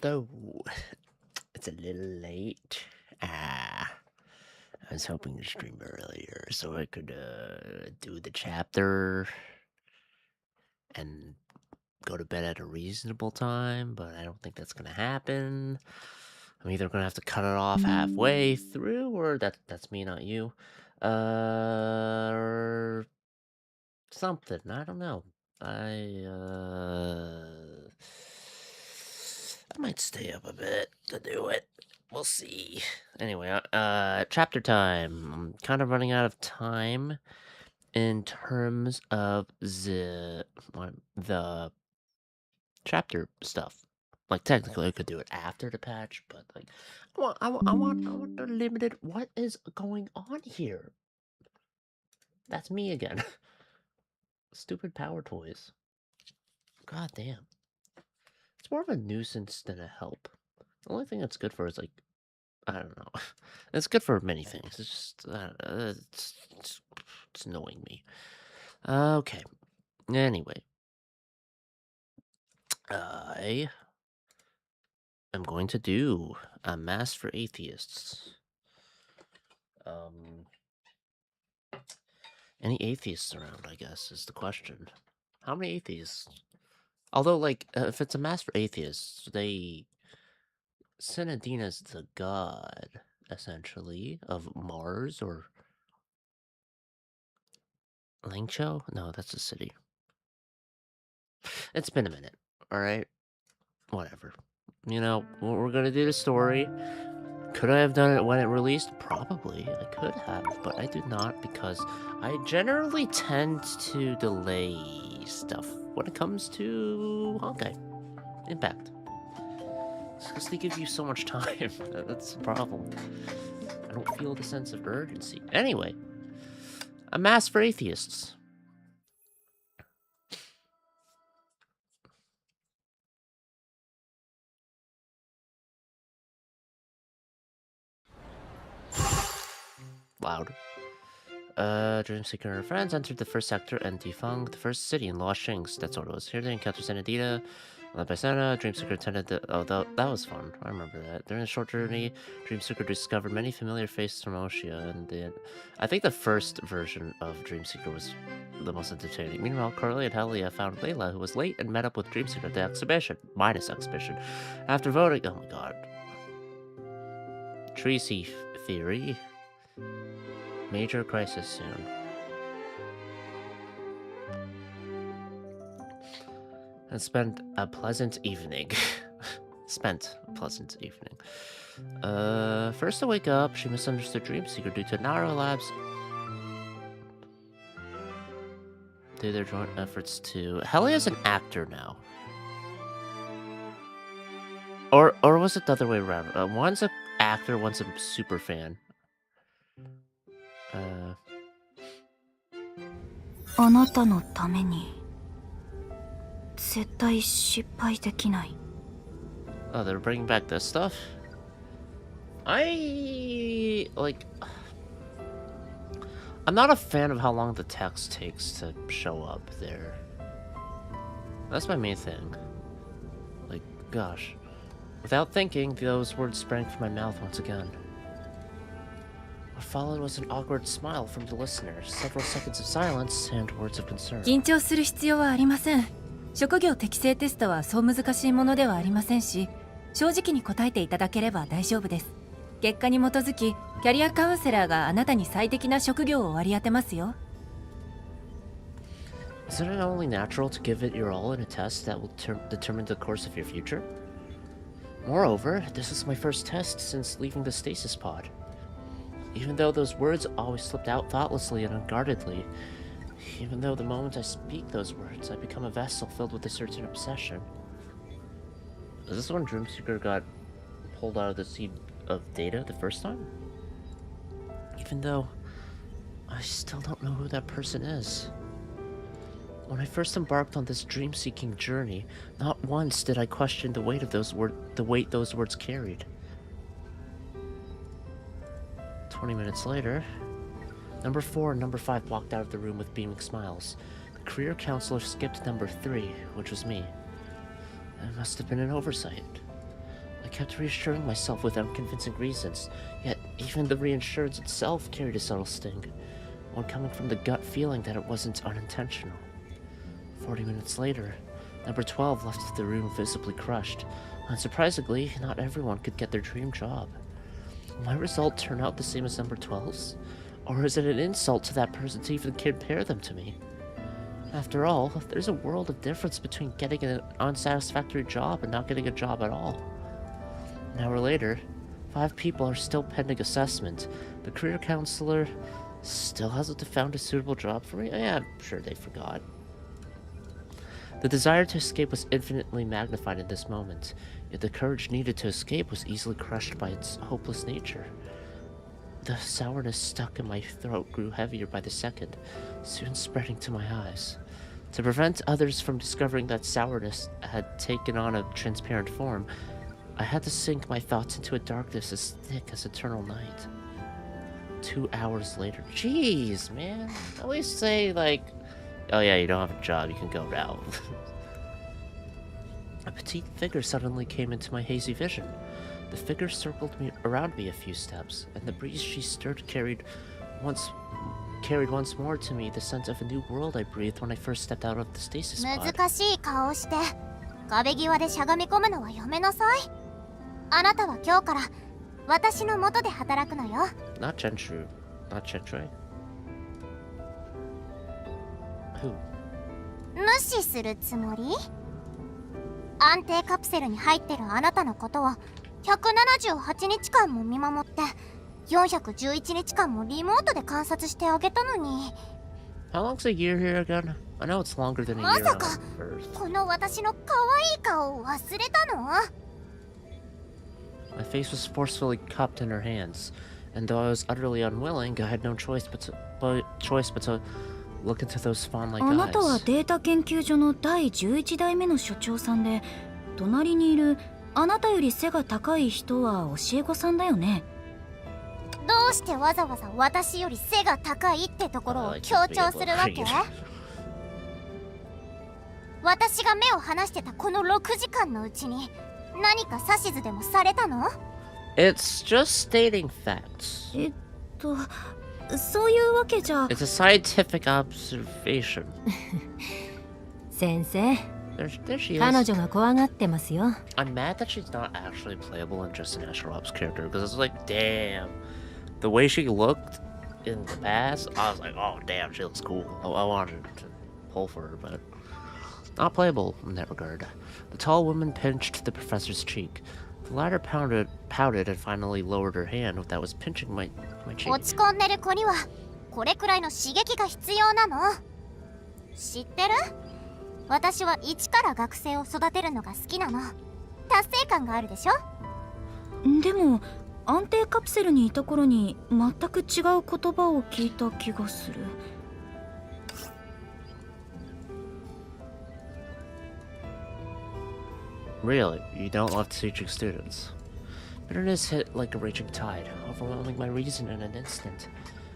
Though it's a little late. I was hoping to stream earlier so I could do the chapter and go to bed at a reasonable time, but I don't think that's gonna happen. I'm either gonna have to cut it off halfway through, or that's me, not you. Or something. I don't know. I might stay up a bit to do it. We'll see. Anyway, chapter time. I'm kind of running out of time in terms of the chapter stuff. Like, technically, I could do it after the patch, but like, I want the limited. What is going on here? That's me again. Stupid power toys. God damn. It's more of a nuisance than a help. The only thing that's good for is like, I don't know. It's good for many things. It's just, it's annoying me. Okay. Anyway, I am going to do a mass for atheists. Any atheists around, I guess, is the question. How many atheists? Although, like, if it's a mass for atheists, Sinadina's the god, essentially, of Mars, or Langcho? No, that's a city. It's been a minute, alright? Whatever. You know, we're gonna do the story. Could I have done it when it released? Probably. I could have, but I did not because I generally tend to delay stuff when it comes to Honkai Impact. It's because they give you so much time. That's the problem. I don't feel the sense of urgency. Anyway, a mass for atheists. Loud. Dreamseeker and her friends entered the first sector and defunct the first city in Lost Shinx. That's what it was. Here they encountered Senadita. Led by Senna, Dreamseeker attended the... Oh, that was fun. I remember that. During the short journey, Dreamseeker discovered many familiar faces from Oshia, and I think the first version of Dreamseeker was the most entertaining. Meanwhile, Carly and Helia found Layla, who was late, and met up with Dreamseeker at the exhibition. Minus exhibition. After voting... Oh my god. Tracy theory. Major crisis soon. And spent a pleasant evening. First to wake up, she misunderstood Dreamseeker due to Naro Labs. Due their joint efforts to... Helia's an actor now. Or was it the other way around? One's an actor, one's a super fan. あなたのために絶対失敗できない。 Oh, they're bringing back this stuff? I'm not a fan of how long the text takes to show up there. That's my main thing. Like, gosh. Without thinking, those words sprang from my mouth once again. What followed was an awkward smile from the listener, several seconds of silence, and words of concern. 緊張する必要はありません。職業適性テストはそう難しいものではありませんし、正直に答えていただければ大丈夫です。結果に基づき、キャリアカウンセラーがあなたに最適な職業を割り当てますよ。Isn't it only natural to give it your all in a test that will determine the course of your future? Moreover, this is my first test since leaving the stasis pod. Even though those words always slipped out thoughtlessly and unguardedly, even though the moment I speak those words, I become a vessel filled with a certain obsession. Is this when Dreamseeker got pulled out of the seed of data the first time? Even though I still don't know who that person is. When I first embarked on this dream-seeking journey, not once did I question the weight of those words carried. 20 minutes later, number 4 and number 5 walked out of the room with beaming smiles. The career counselor skipped number 3, which was me. It must have been an oversight. kept reassuring myself with unconvincing reasons, yet even the reassurance itself carried a subtle sting, one coming from the gut feeling that it wasn't unintentional. 40 minutes later, number 12 left the room visibly crushed. Unsurprisingly, not everyone could get their dream job. Will my result turn out the same as number 12's? Or is it an insult to that person to even compare them to me? After all, there's a world of difference between getting an unsatisfactory job and not getting a job at all. An hour later, 5 people are still pending assessment. The career counselor still hasn't found a suitable job for me? Yeah, I'm sure they forgot. The desire to escape was infinitely magnified in this moment, yet the courage needed to escape was easily crushed by its hopeless nature. The sourness stuck in my throat grew heavier by the second, soon spreading to my eyes. To prevent others from discovering that sourness had taken on a transparent form, I had to sink my thoughts into a darkness as thick as eternal night. 2 hours later. Jeez, man. I always say, like, oh yeah, you don't have a job, you can go now. A petite figure suddenly came into my hazy vision. The figure circled around me a few steps, and the breeze she stirred carried once more to me the sense of a new world I breathed when I first stepped out of the stasis pod. 難しい顔をして壁際でしゃがみ込むのはやめなさい。あなたは今日から私の元で働くのよ。Not Gentry. Not Gentry. Who? 無視するつもり？安定カプセルに入ってるあなたのことを178日間も見守って411日間もリモートで観察してあげたのに。How long's a year here again? I know it's longer than a ま year さ on か Earth. この私の可愛い顔を忘れたの？ My face was forcefully cupped in her hands, and though I was utterly unwilling, I had no choice but to look into those fawn-like あなたは eyes. データ研究所の第11代目の所長さんで、隣にいるあなたより背が高い人は教え子さんだよね。どうしてわざわざ私より背が高いってところを強調するわけ？私が目を離してたこの6時間のうちに何か指図でもされたの？ It's just stating facts. そういうわけじゃ。It's a scientific observation. 先生、 There she 彼 is. 女が怖がってますよ。 I'm mad that she's not actually playable and just an Astro Ops character, because it's like, damn. The way she looked in the past, I was like, oh, damn, she looks cool. I wanted to pull for her, but not playable in that regard. The tall woman pinched the professor's cheek. The latter pouted and finally lowered her hand that was pinching my cheek. 落ち込んでる子にはこれくらいの刺激が必要なの。知ってる？私は一から学生を育てるのが好きなの。達成感があるでしょ？でも安定カプセルにいた頃に全く違う言葉を聞いた気がする。Really, you don't love teaching students. Bitterness hit like a raging tide, overwhelming my reason in an instant.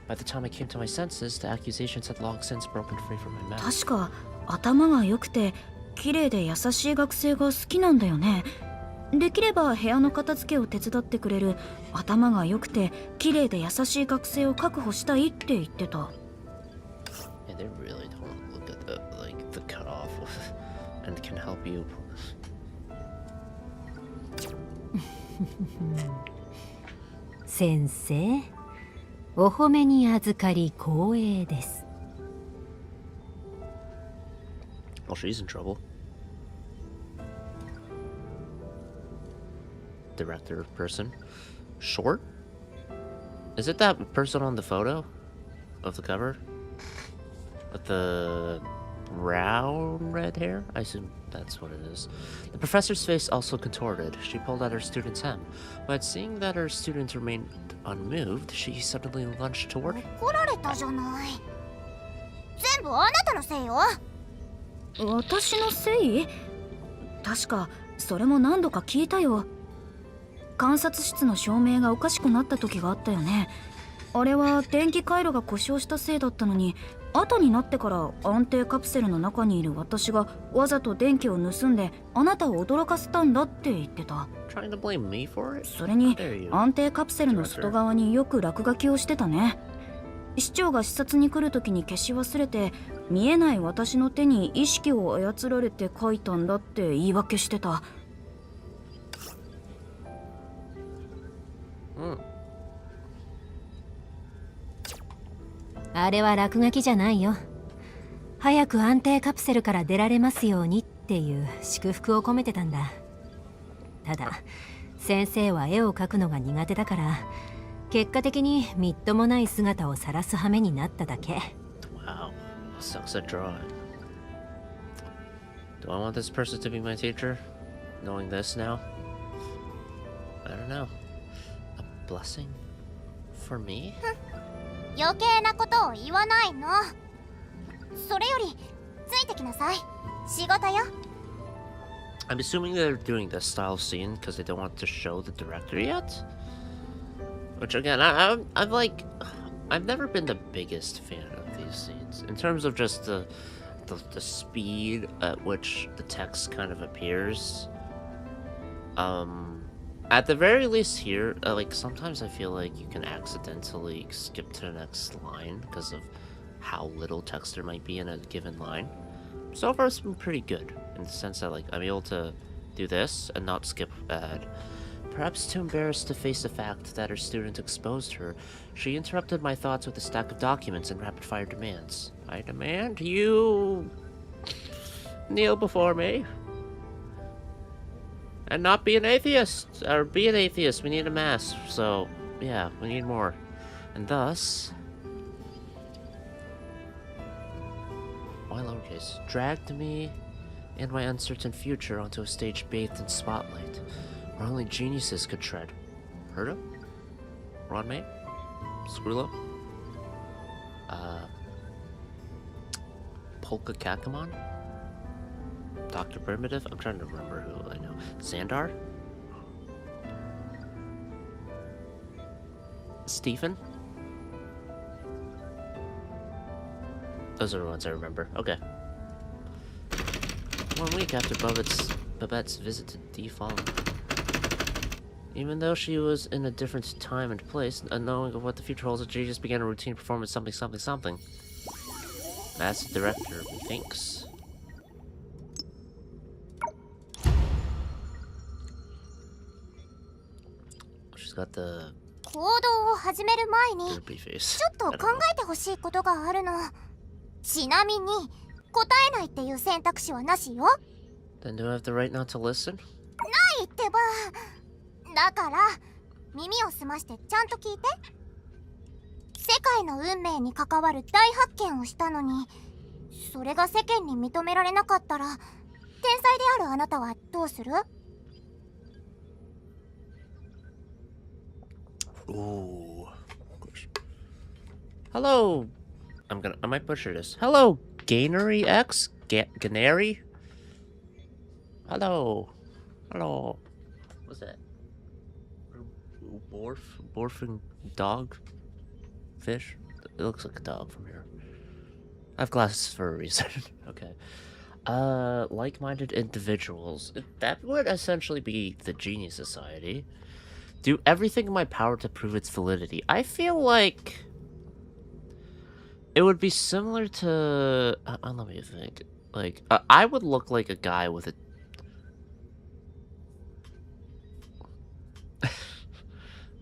By the time I came to my senses, the accusations had long since broken free from my mouth. 確か頭が良くて綺麗で優しい学生が好きなんだよね。できれば部屋の片付けを手伝ってくれる頭が良くて綺麗で優しい学生を確保したいって言ってた。Yeah, they really don't look at the cutoff and can help you. 先生、お褒めに預かり光栄です。Well, she's in trouble. Director person. Short? Is it that person on the photo of the cover? With the brown red hair? I assume that's what it is. The professor's face also contorted. She pulled at her student's hem, but seeing that her student remained unmoved, she suddenly lunged toward him. 怒られたじゃない。全部あなたのせいよ。私のせい？確かそれも何度か聞いたよ。観察室の照明がおかしくなった時があったよね。あれは電気回路が故障したせいだったのに、後になってから安定カプセルの中にいる私がわざと電気を盗んであなたを驚かせたんだって言ってた。Trying to blame me for it? それに How dare you. 安定カプセルの外側によく落書きをしてたね。市長が視察に来る時に消し忘れて、見えない私の手に意識を操られて書いたんだって言い訳してた。あれは落書きじゃないよ。早く安定カプセルから出られますようにっていう祝福を込めてたんだ。ただ先生は絵を描くのが苦手だから、結果的にみっともない姿を晒す羽目になっただけ。 Wow, sucks at drawing. Do I want this person to be my teacher? Knowing this now? I don't know. A blessing? For me? 余計なことを言わないの。それよりついてきなさい。仕事よ。 I'm assuming they're doing this style scene because they don't want to show the director yet? Which again, I'm like, I've never been the biggest fan of these scenes in terms of just the speed at which the text kind of appears. At the very least here, like sometimes I feel like you can accidentally skip to the next line because of how little text there might be in a given line. So far it's been pretty good in the sense that like I'm able to do this and not skip ahead. Perhaps too embarrassed to face the fact that her student exposed her, she interrupted my thoughts with a stack of documents and rapid-fire demands. I demand you kneel before me. And not be an atheist, or be an atheist. We need a mass, so yeah, we need more. And thus, why lowercase, dragged me and my uncertain future onto a stage bathed in spotlight, where only geniuses could tread. Heard of? Ron May? Skrullo? Polka Kakamon? Dr. Primitive? I'm trying to remember who I know. Sandar? Stephen? Those are the ones I remember. Okay. 1 week after Babette's visit to Defallen. Even though she was in a different time and place, unknowing of what the future holds, she just began a routine performance something. That's the director, methinks. She's got the 行動を始める前に derpy face. ちょっと考えてほしいことがあるの。ちなみに答えないっていう選択肢はなしよ。 Then do I have the right not to listen? ないってば。だから耳を澄ましてちゃんと聞いて。世界の運命に関わる大発見をしたのに、それが世間に認められなかったら、天才であるあなたはどうする？ Ooh. Hello. I might butcher this. Hello, Gainery X? Ganary? Hello. What's that? Borfing dog? Fish? It looks like a dog from here. I have glasses for a reason. Okay. Like-minded individuals. That would essentially be the Genius Society. Do everything in my power to prove its validity. I feel like it would be similar to... let me think. Like, I would look like a guy with a...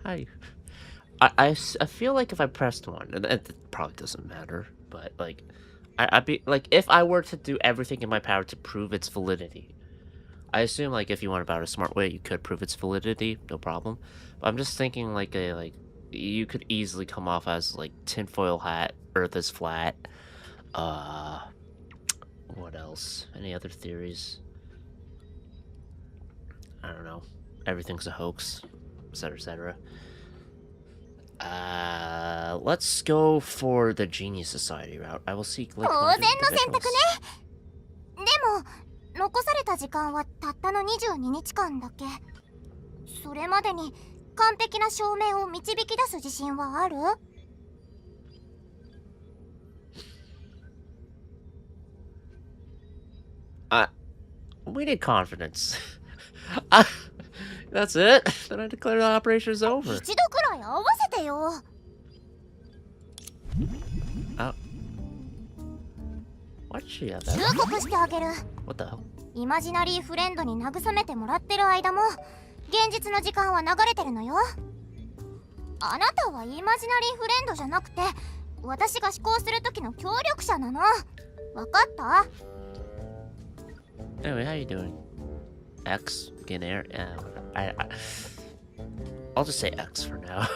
I feel like if I pressed one, and it probably doesn't matter, but, like, I'd be... Like, if I were to do everything in my power to prove its validity... I assume, like, if you went about a smart way, you could prove its validity, no problem. But I'm just thinking, like, you could easily come off as, like, tinfoil hat, Earth is flat. What else? Any other theories? I don't know. Everything's a hoax, etc., etc. Let's go for the Genius Society route. I will seek, like, 当然の選択 individuals. ね。でも残された時間はたったの22日間だけ。それまでに完璧な証明を導き出す自信はある？ We need confidence. Ah, that's it. Then I declare the operation is over. 一度くらい合わせてよ。Oh. What'd she have 忠 that? 告してあげる。 What the hell? イマジナリーフレンドに慰めてもらってる間も現実の時間は流れてるのよ。あなたはイマジナリーフレンドじゃなくて私が思考する時の協力者なの。わかった？ Anyway, how you doing? X? Getting air? I'll just say X for now.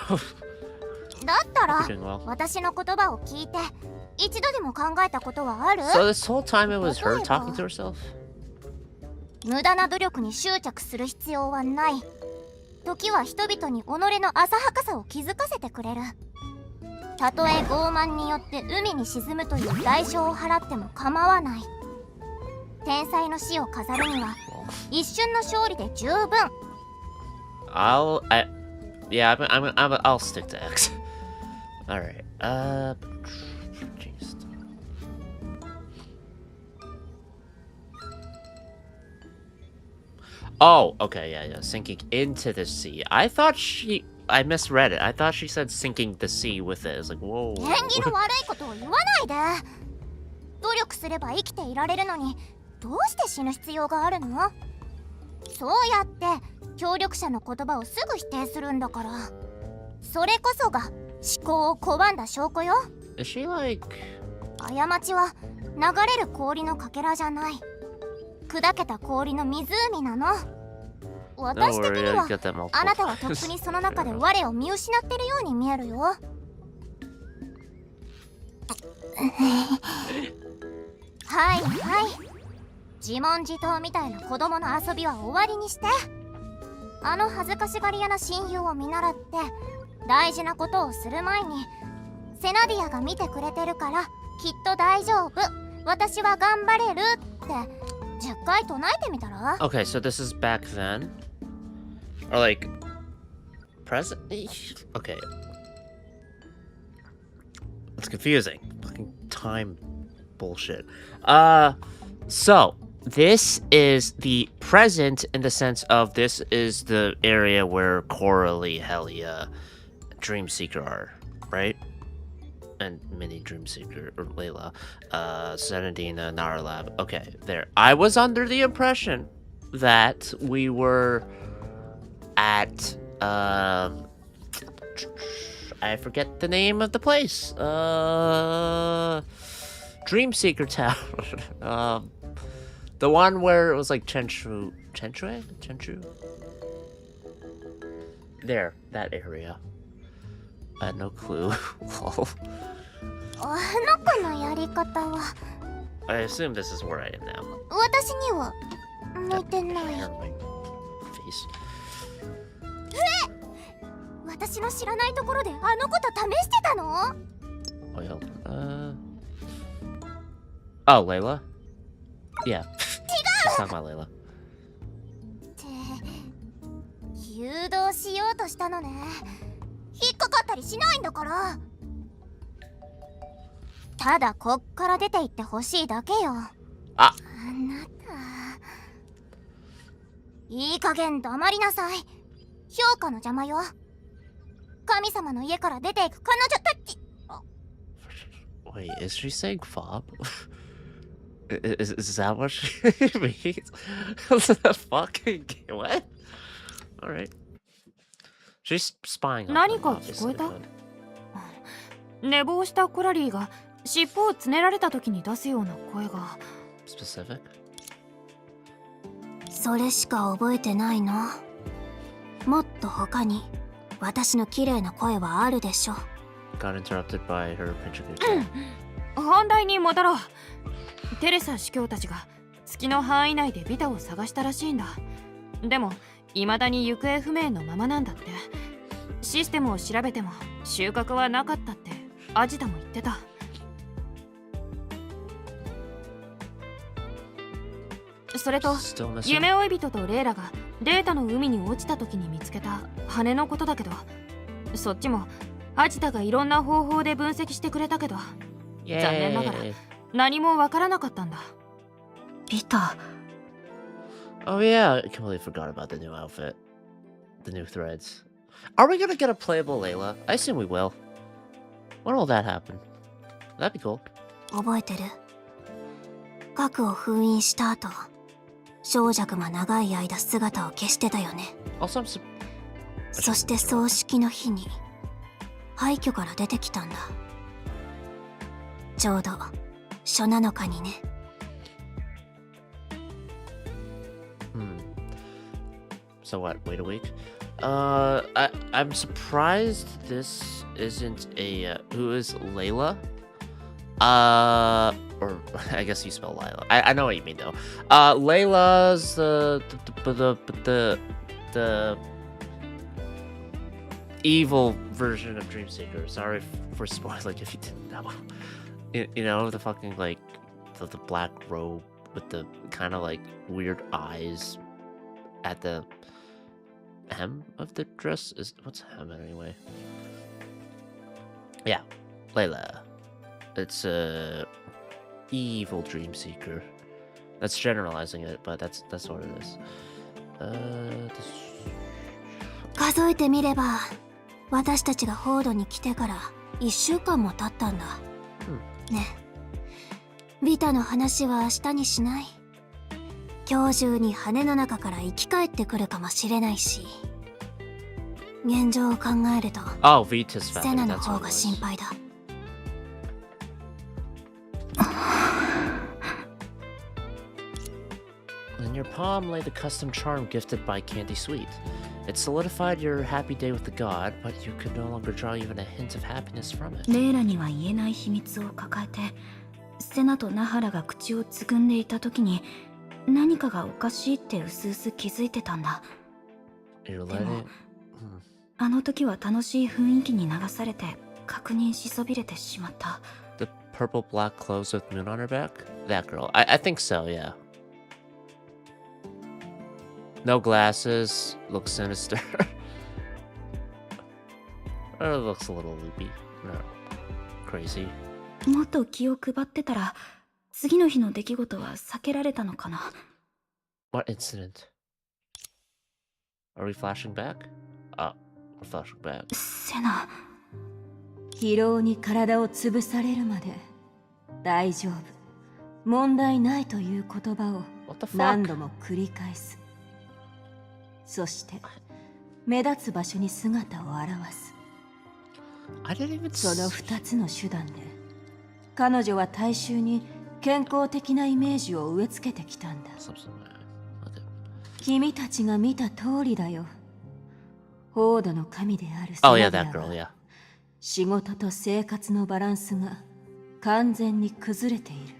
だったら You're doing well. 私の言葉を聞いて一度でも考えたことはある？ So this whole time it was her talking to herself? 無駄な努力に執着する必要はない。時は人々に己の浅はかさを気づかせてくれる。たとえ傲慢によって海に沈むという代償を払っても構わない。天才の死を飾るには一瞬の勝利で十分。I'll stick to X. All right. Jeez. Oh, okay, yeah. Sinking into the sea. I misread it. I thought she said sinking the sea with it. It's like, whoa. 縁起の悪いことを言わないで。努力すれば生きていられるのにどうして死ぬ必要があるの？そうやって協力者の言葉をすぐ否定するんだから。それこそが思考を拒んだ証拠よ。 Is she like... 過ちは流れる氷のかけらじゃない。砕けた氷の湖なの。 Don't 私的 worry, に I は got that multiple あなたはとっく times. にその中で我を見失ってるように見えるよ。はいはい、自問自答みたいな子供の遊びは終わりにして。あの恥ずかしがり屋な親友を見習って大事なことをする前に、セナディアが見てくれてるからきっと大丈夫、私は頑張れるって10回唱えてみたら？ Okay, so this is back then? Or like... present? Okay. It's confusing. Fucking time bullshit. So... This is the present in the sense of this is the area where Coralie, Helia, Dreamseeker are, right? And Mini Dreamseeker, or Layla, Senadina, Narlab. Okay, there. I was under the impression that we were at, I forget the name of the place. Dreamseeker Tower. The one where it was like Chenchu? There, that area. I had no clue. Lol. あの子のやり方は I assume this is where I am now. 私には向いてない。 Hair on my face. 私の知らないところであの子と試してたの？ Oh, yeah. Oh, Layla? Yeah. She's talking about Layla. って誘導しようとしたのね。引っかかったりしないんだから。ただこっから出て行ってほしいだけよ。あなた、いい加減黙りなさい。評価の邪魔よ。神様の家から出ていく彼女たち。 Wait, is she saying fob? Is that what she means? Fucking what? Alright. She's spying on 何 them, か obviously, 聞こえた？ but- 寝坊したコラリーが尻尾をつねられた時に出すような声が。 Specific? それしか覚えてないの？もっと他に私の綺麗な声はあるでしょ。 Got interrupted by her pinch of good. 本題に戻ろう。テレサ司教たちが月の範囲内でビタを探したらしいんだ。でも未だに行方不明のままなんだって。システムを調べても収穫はなかったってアジタも言ってた。それと Still missing? 夢追い人とレイラがデータの海に落ちた時に見つけた羽のことだけど、そっちもアジタがいろんな方法で分析してくれたけど、残念ながら Yay. 何もわからなかったんだ。ビタ Oh yeah, I completely forgot about the new outfit. The new threads. Are we gonna get a playable Layla? I assume we will. When will that happen? That'd be cool. 覚えてる？核を封印した後、小弱が長い間姿を消してたよね。Also, I'm そして葬式の日に廃墟から出てきたんだ。ちょうど初7日にね。So what? Wait a week? I'm surprised this isn't a who is Layla? Or I guess you spell Lila. I know what you mean though. Layla's the evil version of Dreamseeker. Sorry for spoiling if you didn't know. You know, the fucking like the black robe with the kind of like weird eyes at the hem of the dress. Is what's hem anyway? Yeah, Layla. It's a evil Dreamseeker. That's generalizing it, but that's what it is. 数えてみれば、私たちがフォードに来てから1週間も経ったんだ。ねえ、ビタの話は明日にしない？今日中に羽の中から生き返ってくるかもしれないし、現状を考えると、セナの方が心配だ。In your palm lay the custom charm gifted by Candy Sweet. It solidified your happy day with the god, but you could no longer draw even a hint of happiness from it. レイラには言えない秘密を抱えて、セナとナハラが口をつぐんでいた時に、何かがおかしいってうすうす気づいてたんだ。でも、あの時は楽しい雰囲気に流されて、確認しそびれてしまった。The purple black clothes with moon on her back? That girl. I think so, yeah. No glasses, looks sinister. Or looks a little loopy. No, crazy. もっと気を配ってたら、次の日の出来事は避けられたのかな。What incident? Are we flashing back? We're flashing back. セナ。疲労に体を潰されるまで大丈夫、問題ないという言葉を何度も繰り返す。そして目立つ場所に姿を現す。その2つの手段で彼女は大衆に健康的なイメージを植え付けてきたんだ。君たちが見た通りだよ。フォードの神であるセナディアは仕事と生活のバランスが完全に崩れている。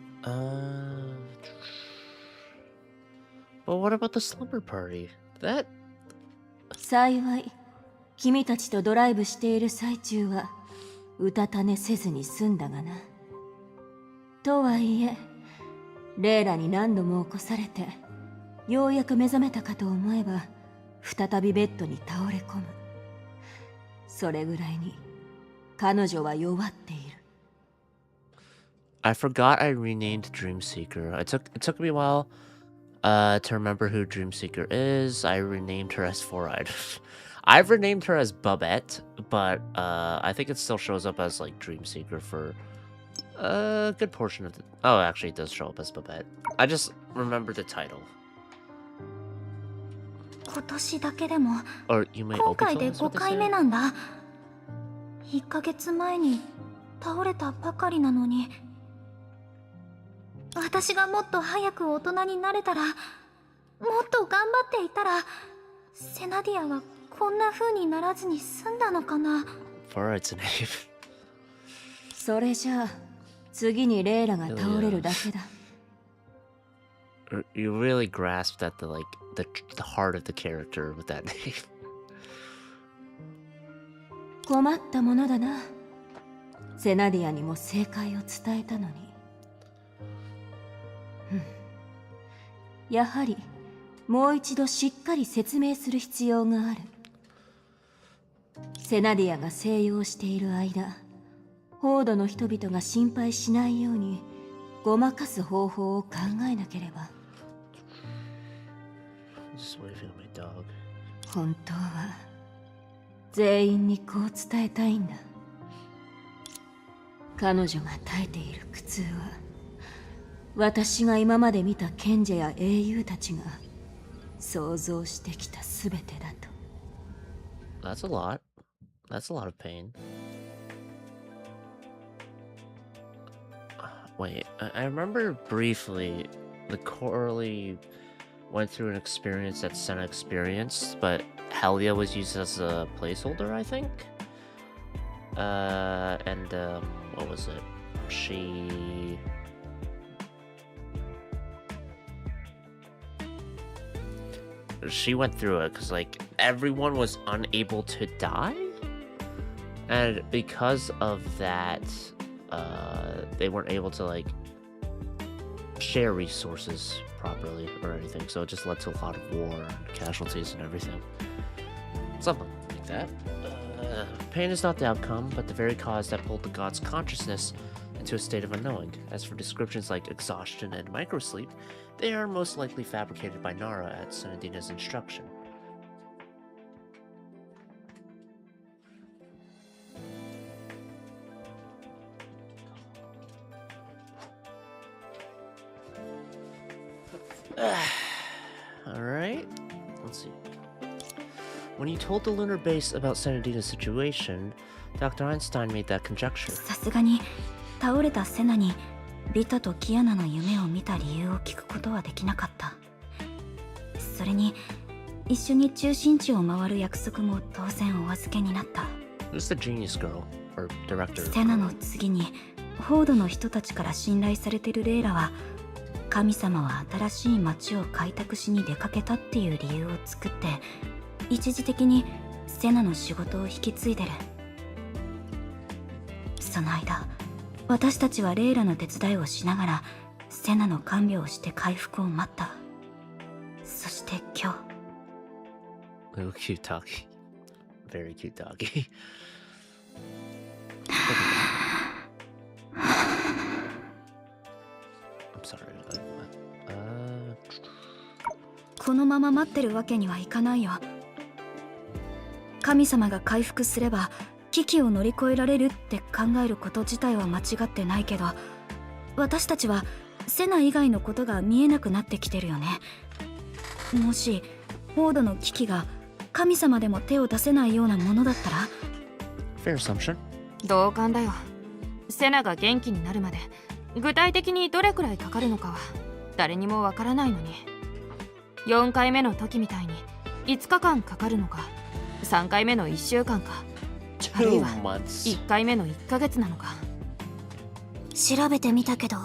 But what about the slumber party? That... 幸い、君たちとドライブしている最中はうたた寝せずに済んだがな。とはいえ、レイラに何度も起こされて、ようやく目覚めたかと思えば、再びベッドに倒れ込む。それぐらいに彼女は弱っている。I forgot I renamed Dreamseeker. It took me a while to remember who Dreamseeker is. I renamed her as Four-Eyed. I've renamed her as Babette, but I think it still shows up as like Dreamseeker for a good portion of the... Oh, actually it does show up as Babette. I just remember the title. 今年だけでも、Or you may 今回で5回目なんだ。1ヶ月前に倒れたばかりなのに、私がもっと早く大人になれたら、もっと頑張っていたら、セナディアはこんな風にならずに済んだのかな。Four-Eye's name. それじゃあ次にレイラが倒れるだけだ。You really grasped at the the heart of the character with that name. 困ったものだな。セナディアにも正解を伝えたのに。やはりもう一度しっかり説明する必要がある。セナディアが静養している間、フォードの人々が心配しないようにごまかす方法を考えなければ。Just waving at my dog. 本当は全員にこう伝えたいんだ。彼女が耐えている苦痛は、私が今まで見た賢者や英雄たちが想像してきたすべてだと。That's a lot. That's a lot of pain. Wait, I remember briefly the Coralie went through an experience that Senna experienced, but Helia was used as a placeholder, I think? What was it? She went through it because, like, everyone was unable to die? And because of that, they weren't able to, like, share resources properly or anything, so it just led to a lot of war and casualties and everything. Something like that. Pain is not the outcome, but the very cause that pulled the god's consciousness into a state of unknowing. As for descriptions like exhaustion and microsleep, they are most likely fabricated by Nara at Senadina's instruction. Alright, let's see. When you told the lunar base about Senadina's situation, Dr. Einstein made that conjecture. さすがに倒れたセナにビタとキアナの夢を見た理由を聞くことはできなかった。それに一緒に中心地を回る約束も当然お預けになった。Who's the genius girl? Or director? セナの次にホードの人たちから信頼されてるレイラは、神様は新しい町を開拓しに出かけたっていう理由を作って、一時的にセナの仕事を引き継いでる。その間、私たちはレイラの手伝いをしながらセナの看病をして回復を待った。そして今日。Oh, cute doggy. Very cute doggy. I'm sorry. このまま待ってるわけにはいかないよ。神様が回復すれば危機を乗り越えられるって考えること自体は間違ってないけど、私たちはセナ以外のことが見えなくなってきてるよね。もしホードの危機が神様でも手を出せないようなものだったら。 Fair assumption. 同感だよ。セナが元気になるまで具体的にどれくらいかかるのかは誰にもわからないのに、4回目の時みたいに5日間かかるのか、3回目の1週間か、あるいは1回目の1ヶ月なのか。調べてみたけど、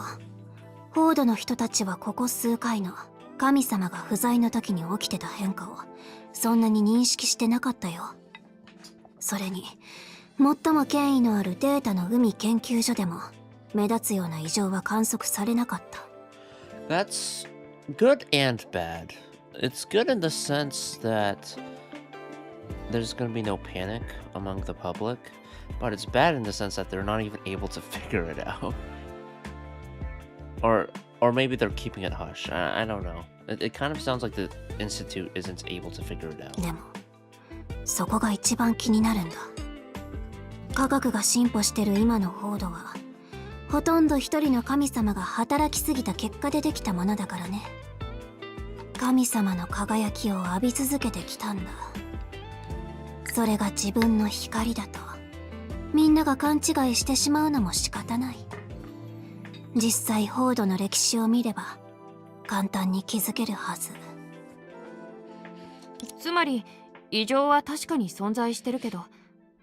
ホードの人たちはここ数回の神様が不在の時に起きてた変化をそんなに認識してなかったよ。それに最も権威のあるデータの海研究所でも目立つような異常は観測されなかった。 That's good and bad. It's good in the sense that there's going to be no panic among the public, but it's bad in the sense that they're not even able to figure it out. Or maybe they're keeping it hush. I don't know. It kind of sounds like the Institute isn't able to figure it out. でもそこが一番気になるんだ。科学が進歩してる今のホードはほとんど一人の神様が働きすぎた結果でできたものだからね。神様の輝きを浴び続けてきたんだ。それが自分の光だとみんなが勘違いしてしまうのも仕方ない。実際ホードの歴史を見れば簡単に気づけるはず。つまり異常は確かに存在してるけど、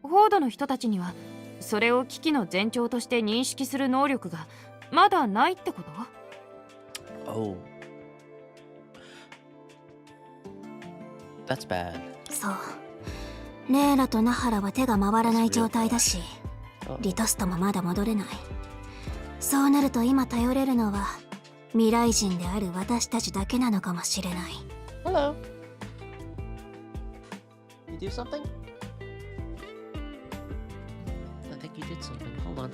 ホードの人たちにはそれを危機の前兆として認識する能力がまだないってこと？ Oh. That's bad. そう。レイラとナハラは手が回らない状態だし、リトストもまだ戻れない。そうなると今頼れるのは未来人である私たちだけなのかもしれない。 Hello. You do something? I think you did something. Hold on.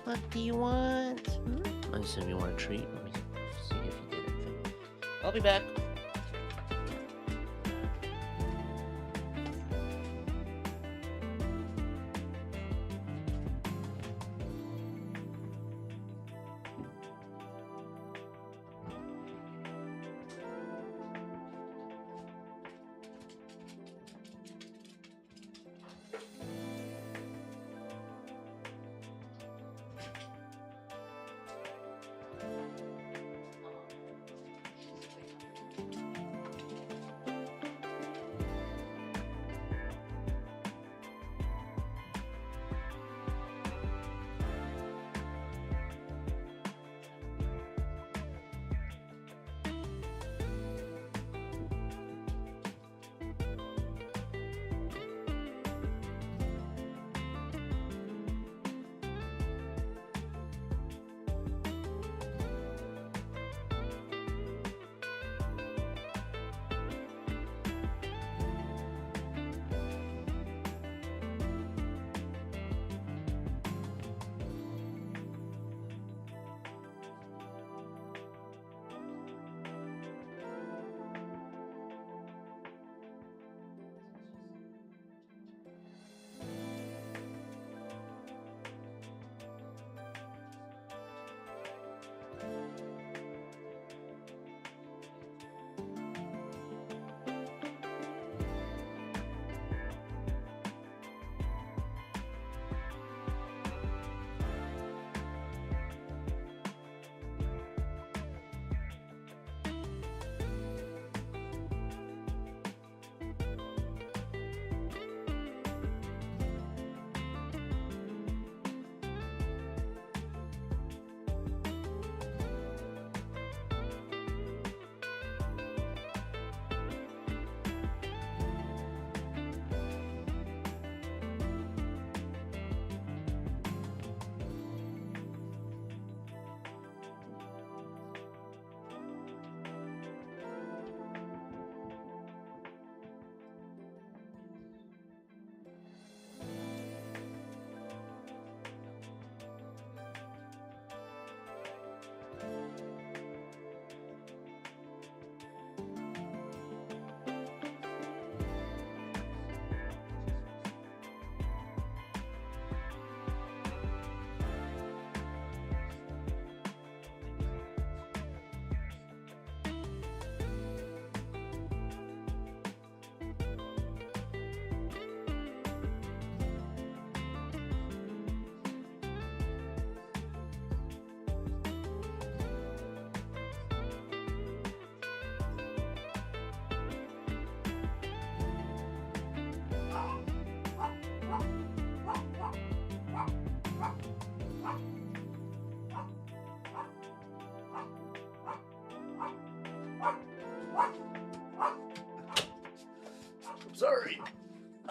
What do you want? I assume you want a treat. Let me see if you did anything. I'll be back.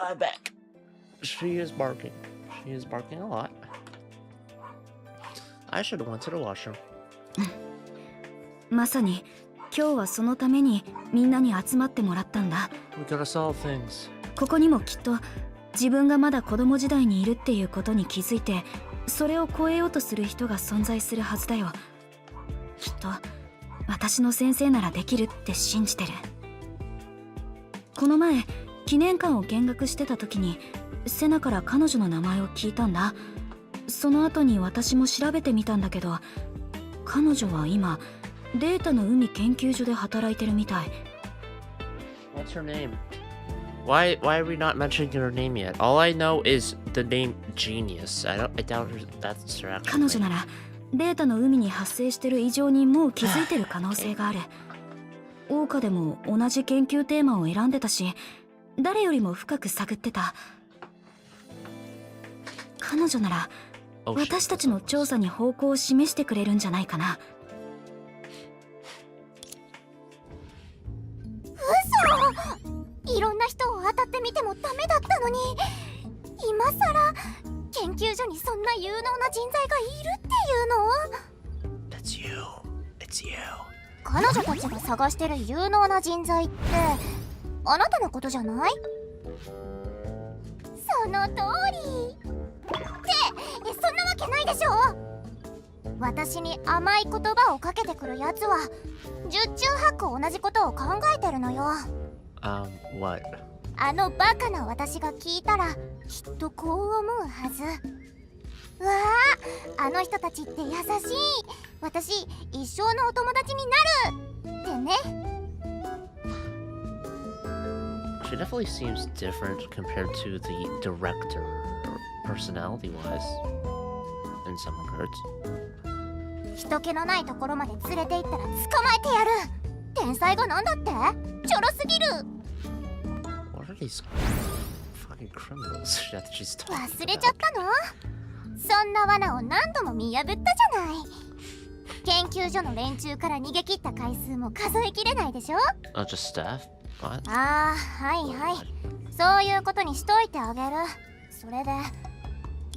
I bet. She is barking. She is barking a lot. I should have went to the washroom. まさに今日はそのためにみんなに集まってもらったんだ。 We gotta solve things. ここにもきっと自分がまだ子供時代にいるっていうことに気づいて、それを超えようとする人が存在するはずだよ。きっと私の先生ならできるって信じてる。この前記念館を見学してた時にセナから彼女の名前を聞いたんだ。その後に私も調べてみたんだけど、彼女は今データの海研究所で働いてるみたい。 What's her name? Why are we not mentioning her name yet? All I know is the name Genius. I doubt that's her actual 彼女 name. ならデータの海に発生してる異常にもう気づいてる可能性がある。桜花でも同じ研究テーマを選んでたし、誰よりも深く探ってた。彼女なら Oh, shit. 私たちの調査に方向を示してくれるんじゃないかな。嘘！いろんな人を当たってみてもダメだったのに、今さら研究所にそんな有能な人材がいるっていうの？ That's you. It's you. 彼女たちが探してる有能な人材ってあなたのことじゃない？その通りってそんなわけないでしょ。私に甘い言葉をかけてくるやつは十中八九同じことを考えてるのよ。What? あのバカな私が聞いたらきっとこう思うはず。うわあ、あの人たちって優しい、私一生のお友達になるってね。She definitely seems different compared to the director, personality-wise, in some regards. 人気のないところまで連れて行ったら捕まえてやる。天才がなんだって？ちょろすぎる。 What are these fucking criminals that she's talking 忘れちゃったの？そんな罠を何度も見破ったじゃない。研究所の連中から逃げ切った回数も数えきれないでしょ。 Oh, just staff? What? ああ、はいはい、そういうことにしといてあげる。それで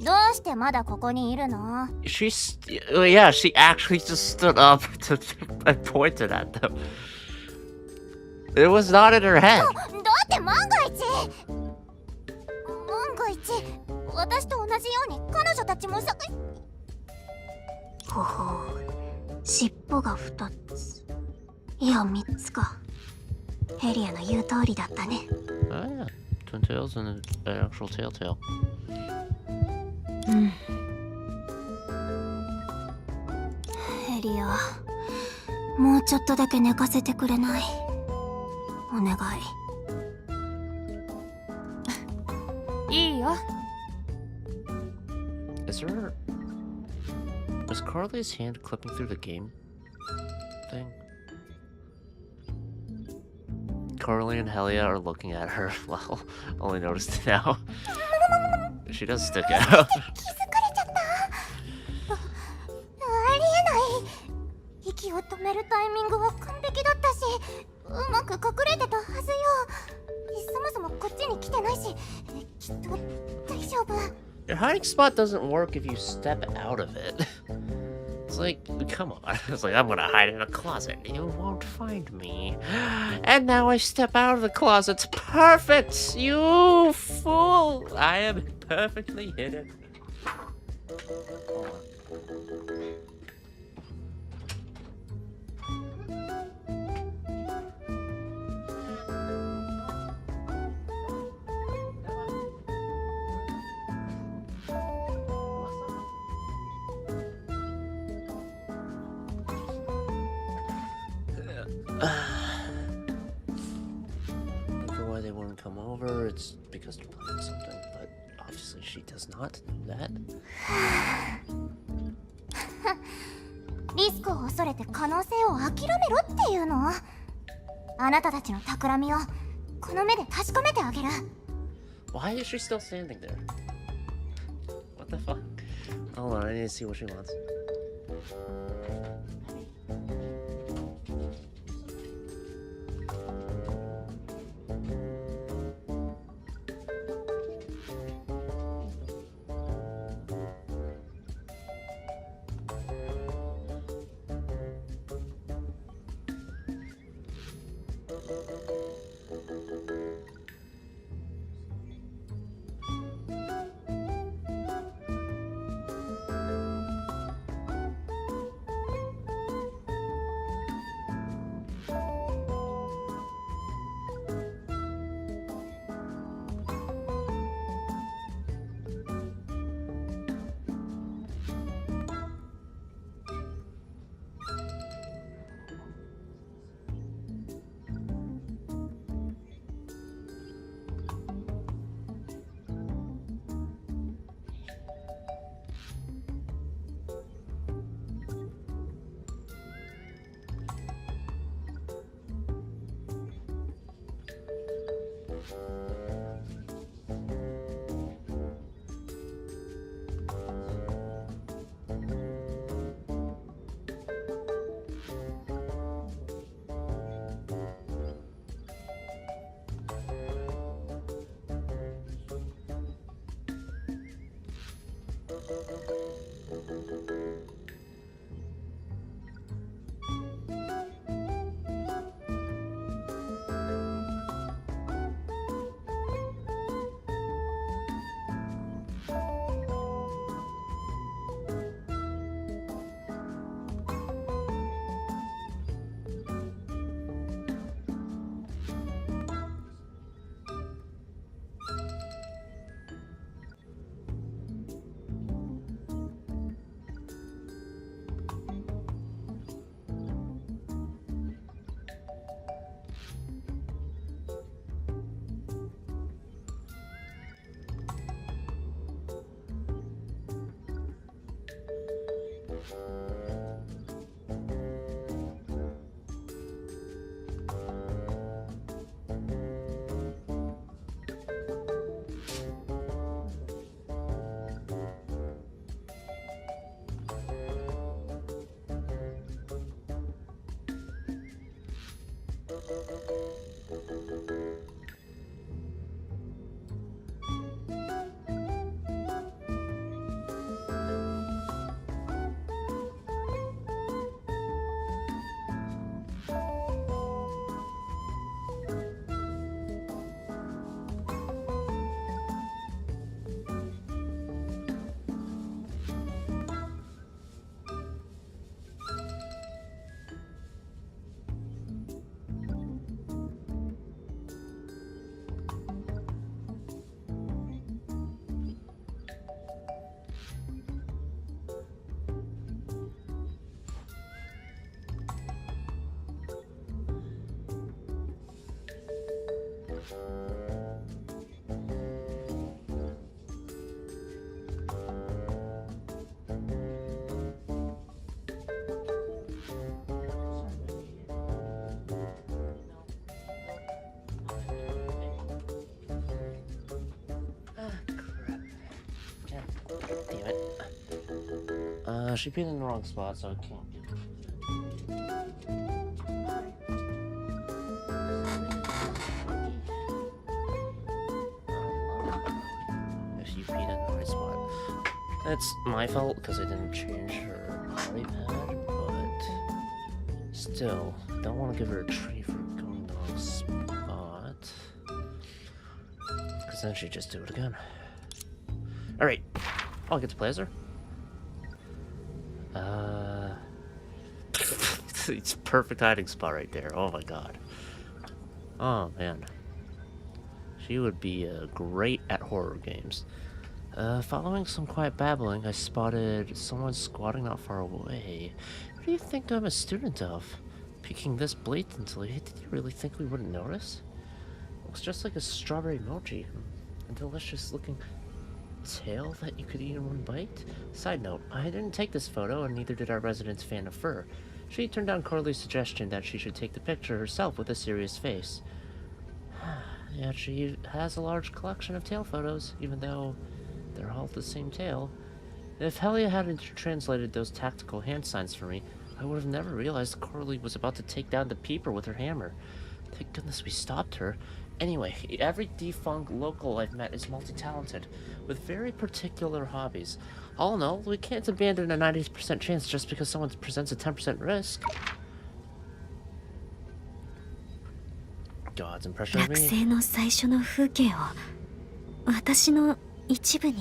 どうしてまだここにいるの？ Yeah, she actually just stood up and pointed at them. It was not in her head. だって万が一私と同じように彼女たちもほほう、尻尾が2つ、いや3つか。ヘリアの言う通りだったね。 Oh yeah, twin tails and an actual telltale. ヘリア、もうちょっとだけ寝かせてくれない？お願い。いいよ。Is Carly's hand clipping through the game thing? Carly and Helia are looking at her. Well, only noticed it now. She does stick out. 気づかれちゃった。ありえない。息を止めるタイミングは完璧だったし、うまく隠れてたはずよ。そもそもこっちに来てないし、きっと大丈夫。 Your hiding spot doesn't work if you step out of it. It's like, come on. It's like, I'm gonna hide in a closet. You won't find me. And now I step out of the closet. Perfect! You fool! I am perfectly hidden. Hold on. For why they wouldn't come over, it's because they're planning something, but obviously she does not know that. リスクを恐れて可能性を諦めろっていうの？あなたたちの企みをこの目で確かめてあげる。 Why is she still standing there? What the fuck? Hold on, I need to see what she wants. Damn it. She peed in the wrong spot, so I can't do it. If you peed in the right spot. That's my fault because I didn't change her potty pad, but still, don't want to give her a treat for going in the wrong spot. Because then she'd just do it again. Alright, I'll get to play as her. It's a perfect hiding spot right there. Oh my god. Oh man. She would be great at horror games. Following some quiet babbling, I spotted someone squatting not far away. Who do you think I'm a student of? Peeking this blatantly, did you really think we wouldn't notice? Looks just like a strawberry mochi. A delicious looking tail that you could eat in one bite? Side note, I didn't take this photo, and neither did our resident fan of fur. She turned down Corley's suggestion that she should take the picture herself with a serious face. Yet she has a large collection of tail photos, even though they're all the same tail. If Helia hadn't translated those tactical hand signs for me, I would have never realized Corley was about to take down the peeper with her hammer. Thank goodness we stopped her. Anyway, every defunct local I've met is multi-talented, with very particular hobbies. All in all, we can't abandon a 90% chance just because someone presents a 10% risk. God's impression of 落 me. 成の最初の風景を私の一部に。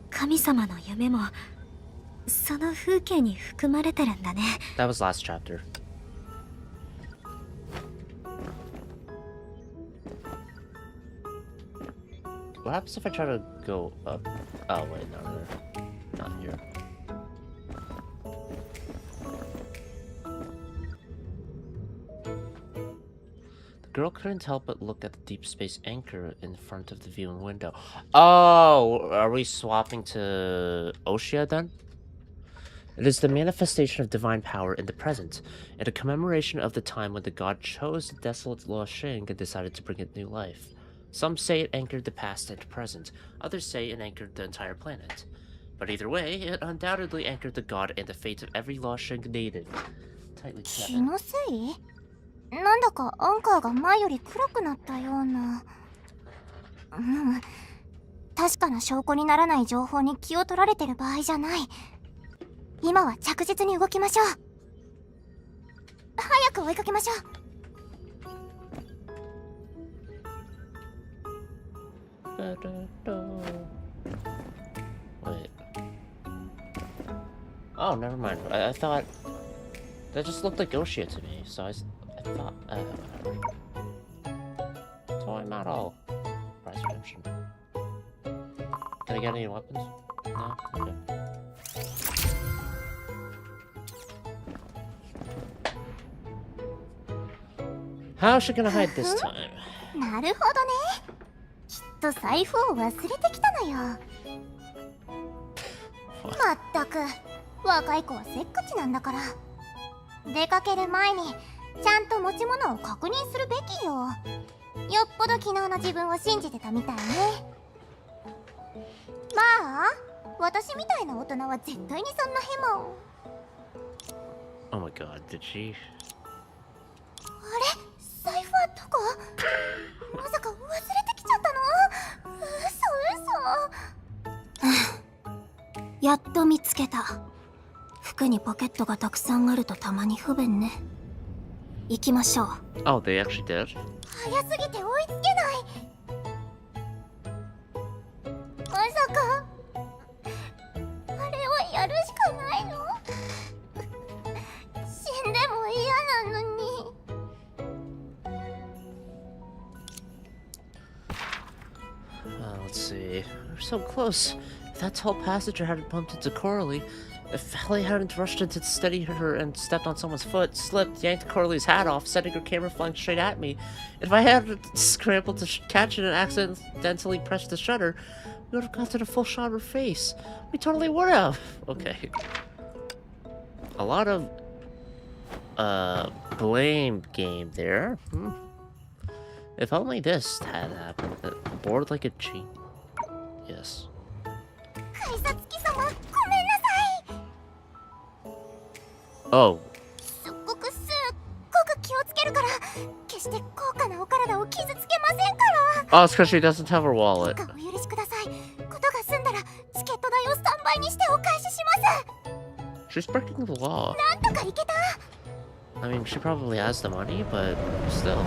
神様の夢もその風景に含まれてるんだね。 That was last chapter. What happens if I try to go up? Oh wait, no, not here. The girl couldn't help but look at the deep space anchor in front of the viewing window. Oh, are we swapping to Oshia then? It is the manifestation of divine power in the present, and a commemoration of the time when the god chose the desolate Luoxing and decided to bring it new life. Some say it anchored the past and present, others say it anchored the entire planet. But either way, it undoubtedly anchored the god and the fate of every Luoxing native. Tightly 気 together. のせい？なんだかアンカーが前より暗くなったような。確かな証拠にならない情報に気を取られてる場合じゃない。今は着実に動きましょう。早く追いかけましょう。Wait. Oh, never mind. I thought that just looked like Oshia to me, so I thought, whatever. Toy model. Price redemption. Can I get any weapons? No? Okay. How's she gonna hide this time? なるほどね。きっと財布を忘れてきたのよ。まったく若い子はせっかちなんだから。出かける前にちゃんと持ち物を確認するべきよ。よっぽど昨日の自分を信じてたみたいね。まあ私みたいな大人は絶対にそんなヘマを。 Oh my god, did she? あれ、財布はどこ？まさか忘れてきちゃったの？嘘。やっと見つけた。服にポケットがたくさんあるとたまに不便ね。行きましょう。 Oh, they actually did? 早すぎて追いつけない。まさかあれをやるしかないの？死んでも嫌なのに。Let's see. We're so close. If that tall passenger hadn't bumped into Coralie, if Hallie hadn't rushed in to steady her and stepped on someone's foot, slipped, yanked Coralie's hat off, sending her camera flying straight at me, if I had scrambled to catch it and accidentally pressed the shutter, we would have gotten a full shot of her face. We totally would have. Okay. A lot of blame game there. If only this had happened. Bored like a cheat. Yes. 改札機様、ごめんなさい。 Oh. すっごく気をつけるから、決して高価なお体を傷つけませんから。 Oh, it's because she doesn't have her wallet. どうかお許しください。ことが済んだらチケット代をスタンバイにしてお返しします。 She's breaking the law. なんとかいけた。 I mean, she probably has the money, but still.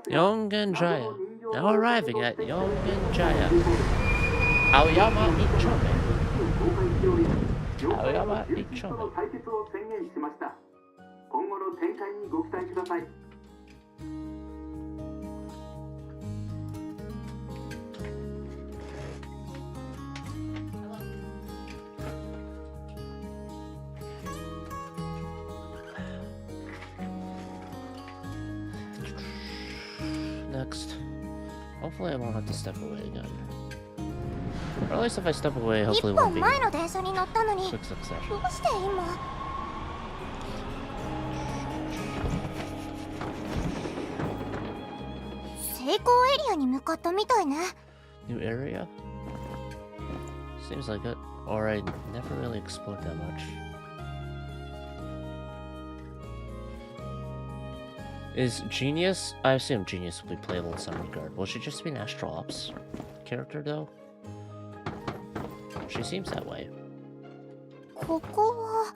Yongen Jaya. Now arriving at Yongen Jaya. Aoyama Ichome. Aoyama Ichome. Next. Hopefully I won't have to step away again. Or at least if I step away, 一 hopefully it 本 won't be 前の電車に乗ったのに quick succession. どうして今？先抵抗エリアに向かったみたいね。 New area? Seems like it. Or I never really explored that much. Is Genius? I assume Genius will be playable in some regard. Will she just be an Astral Ops character though? She seems that way. ここは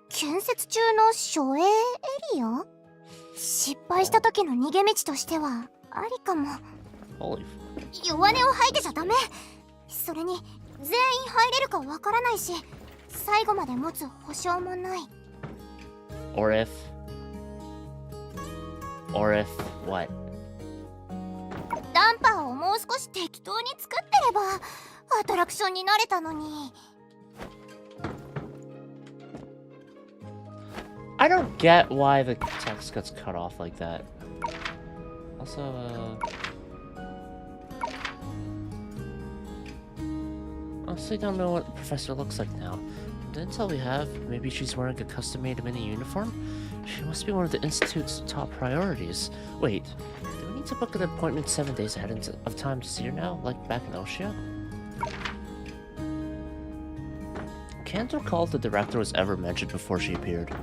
建設中の守衛エリア？失敗した時の逃げ道としてはありかも。 Holy. 弱音を吐いてちゃダメ。それに全員入れるかわからないし、最後まで持つ保証もない。 Or if what? ダンパーをもう少し適当に作ってればアトラクションになれたのに。 I don't get why the text gets cut off like that. Also, honestly don't know what the professor looks like now. The intel we have, maybe she's wearing a custom-made mini uniform? She must be one of the Institute's top priorities. Wait, do we need to book an appointment 7 days ahead of time to see her now, like back in Oshia? Can't recall if the director was ever mentioned before she appeared.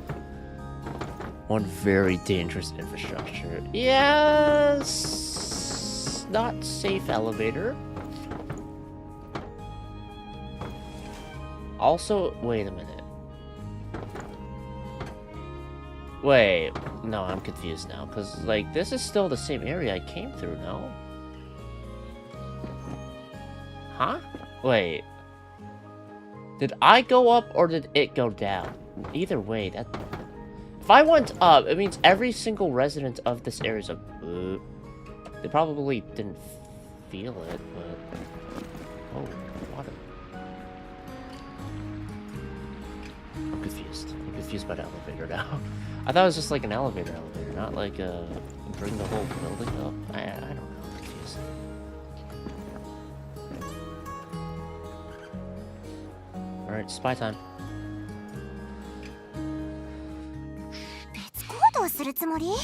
One very dangerous infrastructure. Yes! Not safe elevator. Also, wait a minute. Wait, no, I'm confused now, because, like, this is still the same area I came through, no? Huh? Wait. Did I go up, or did it go down? Either way, that... If I went up, it means every single resident of this area is a... They probably didn't feel it, but... Oh, water. I'm confused. I'm confused by the elevator now. I thought it was just like an elevator, not like bring the whole building up. I don't know. I'm confused. Alright, spy time. 別行動するつもり？いきな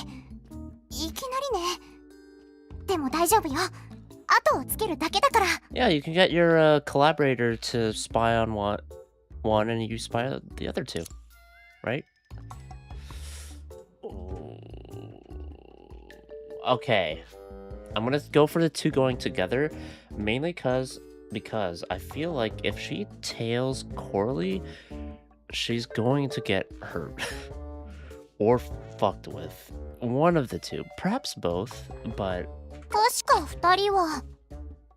りね。でも大丈夫よ。後をつけるだけだから。 Yeah, you can get your collaborator to spy on one and you spy on the other two, right? Okay, I'm gonna go for the two going together, mainly because I feel like if she tails Coralie, she's going to get hurt or fucked with. One of the two, perhaps both, but 確か二人は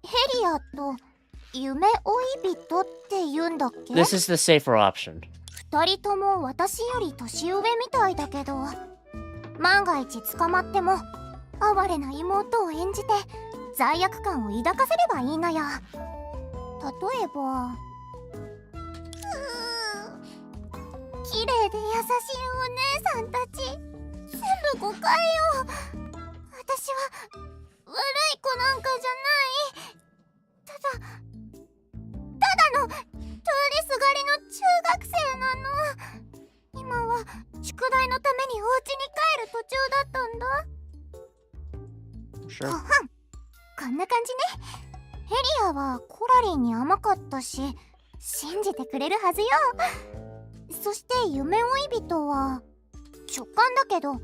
ヘリアと夢追い人って言うんだっけ？ this is the safer option. 二人とも私より年上みたいだけど、万が一捕まっても哀れな妹を演じて罪悪感を抱かせればいいのよ。例えば綺麗で優しいお姉さんたち全部誤解よ。私は悪い子なんかじゃない。ただの通りすがりの中学生なの。今は宿題のためにお家に帰る途中だったんだ。 Sure. ごはんこんな感じね。ヘリアはコラリンに甘かったし信じてくれるはずよ。そして夢追い人は直感だけど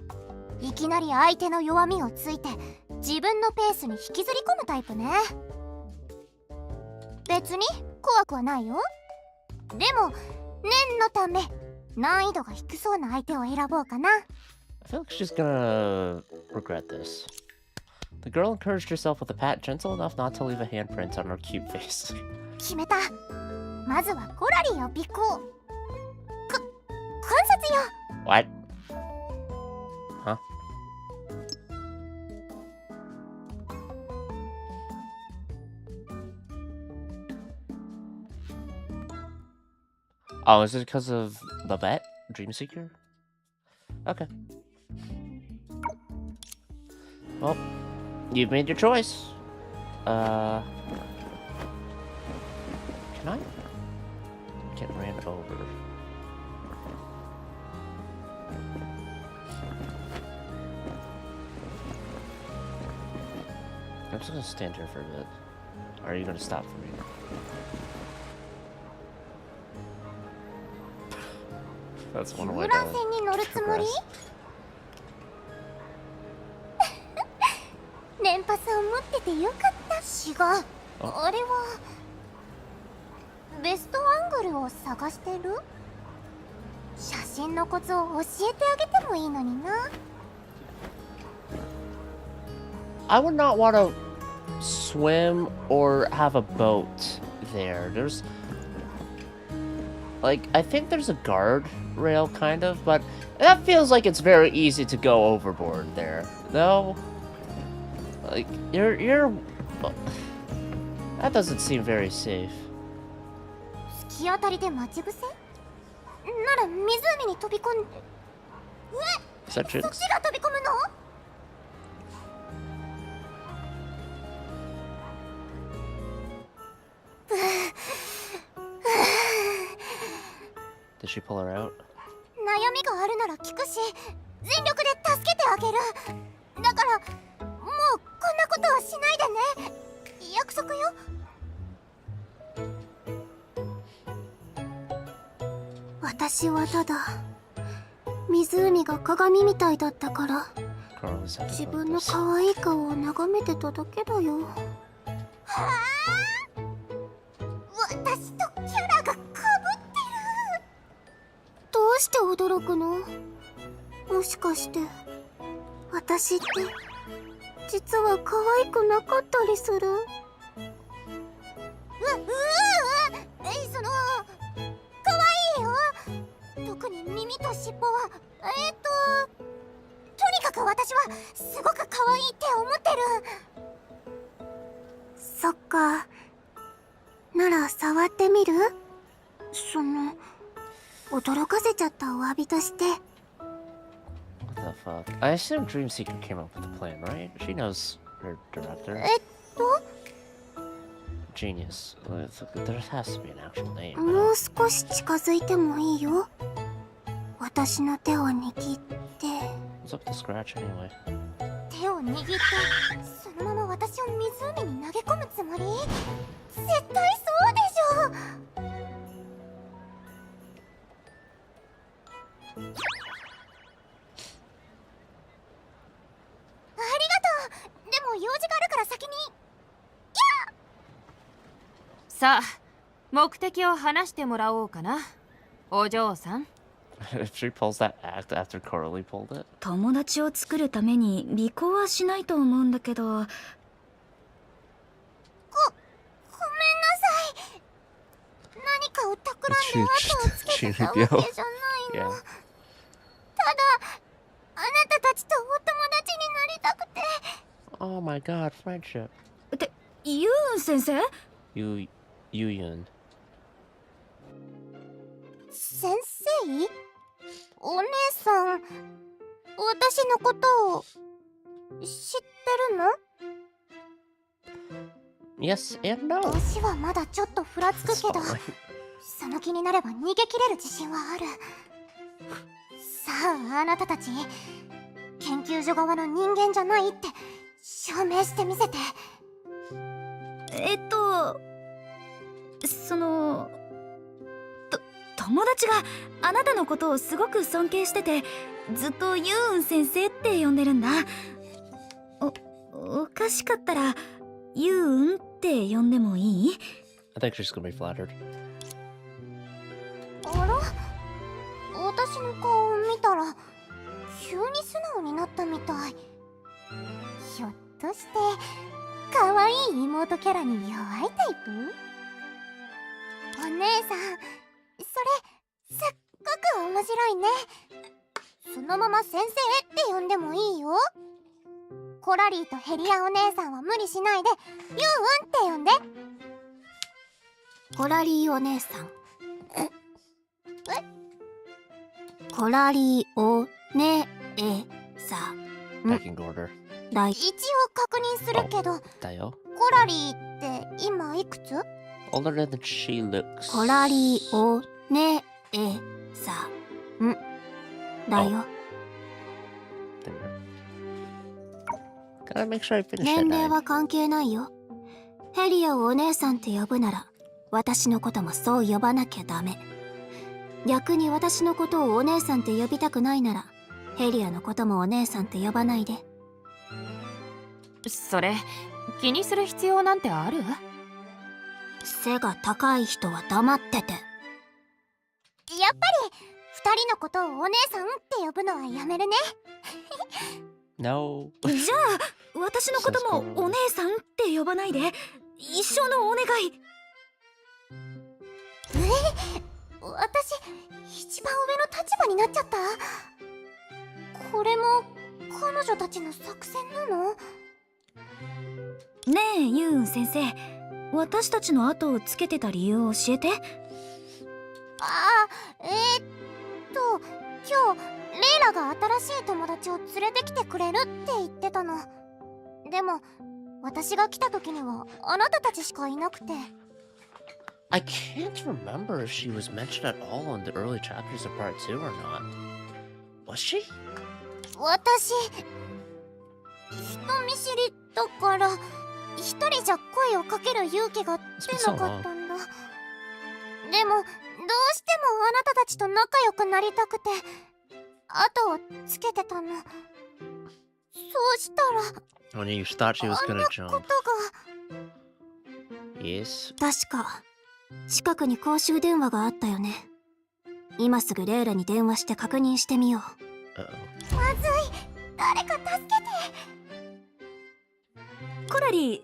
いきなり相手の弱みをついて自分のペースに引きずり込むタイプね。別に怖くはないよ。でも念のため難易度が低そうな相手を選ぼうかな。 I feel like she's gonna regret this. The girl encouraged herself with a pat gentle enough not to leave a handprint on her cute face. 決めた。まずはコラリーを尾行。観察よ。 What? Huh? Oh, is it because of Babette? Dreamseeker? Okay. Well, you've made your choice. Can I get ran over? I'm just gonna stand here for a bit. Or are you gonna stop for me? That's one way 遊覧船に乗る to つもり progress. 連パスを持っててよかった。違う。あれはベストアングルを探してる？写真のコツを教えてあげてもいいのにな。I would not want to swim or have a boat there. There's like, I think there's a guard rail kind of, but that feels like it's very easy to go overboard there. No? Like, you're that doesn't seem very safe. 突き当たりで待ち伏せ？なら湖に飛び込んで。そっちが飛び込むの？ Did she pull her out? 悩みがあるなら聞くし、全力で助けてあげる。だからもうこんなことはしないでね。約束よ。私はただ湖が鏡みたいだったから自分の可愛い顔を眺めてただけだよ。はあ、私とキャラがかぶってる。どうして驚くの？もしかして私って実は可愛くなかったりする？その可愛いよ。特に耳と尻尾はとにかく私はすごく可愛いって思ってる。そっか。なら触ってみる？その驚かせちゃったお詫びとして。 What the fuck? I assume Dreamseeker came up with the plan, right? She knows her director. Genius. There has to be an actual name. もう少し近づいてもいいよ。私の手を握って。 What's up with the scratch anyway? 手を握ってそのまま私を湖に投げ込むつもり？絶対そうでしょ。ありがとう。でも用事があるから先に。さあ、目的を話してもらおうかな、お嬢さん。If she pulls that act after Coralie pulled it. 友達を作るために尾行はしないと思うんだけど。ごめんなさい。何かを企んで後をつけてたわけじゃないの。 Yeah. ただあなたたちとお友達になりたくて。 Oh my god, friendship. ってユーン先生？ Yuyun. 先生？お姉さん、私のことを知ってるの？ Yes and no. 年はまだちょっとふらつくけ That's ど fine. その気になれば逃げ切れる自信はある。さあ、あなたたち研究所側の人間じゃないって証明してみせて。その友達があなたのことをすごく尊敬してて、ずっとユーン先生って呼んでるんだ。おかしかったらユーンって呼んでもいい？ I think she's gonna be flattered. あら、私の顔を見たら急に素直になったみたい。ひょっとして可愛い妹キャラに弱いタイプ？お姉さん、それすっごく面白いね。そのまま先生って呼んでもいいよ。コラリーとヘリアお姉さんは無理しないでユーンって呼んで。コラリーお姉さん。コラリーお姉さん。 Pecking order. 一応確認するけど、 Dayo. コラリーって今いくつ？ Older than she looks. コラリーお姉さんだよ。Gotta make sure I finish 年 that 齢 nine. は関係ないよ。ヘリアをお姉さんって呼ぶなら、私のこともそう呼ばなきゃダメ。逆に私のことをお姉さんって呼びたくないなら、ヘリアのこともお姉さんって呼ばないで。それ気にする必要なんてある？背が高い人は黙ってて。やっぱり二人のことをお姉さんって呼ぶのはやめるね。No. じゃあ私のこともお姉さんって呼ばないで。一生のお願い。私一番上の立場になっちゃった。これも彼女たちの作戦なの？ねえユウン先生、私たちの後をつけてた理由を教えて。今日レイラが新しい友達を連れてきてくれるって言ってたの。でも私が来た時にはあなたたちしかいなくて。I can't remember if she was mentioned at all in the early chapters of part 2 or not. Was she? 私人見知りだから一人じゃ声をかける勇気が出なかったんだ。でもどうしてもあなたたちと仲良くなりたくて後をつけてたの。そうしたら When you thought she was あん gonna な jump. ことが。 Yes. 確か近くに公衆電話があったよね。今すぐレイラに電話して確認してみよう。 Uh-oh. まずい、誰か助けて。コラリ、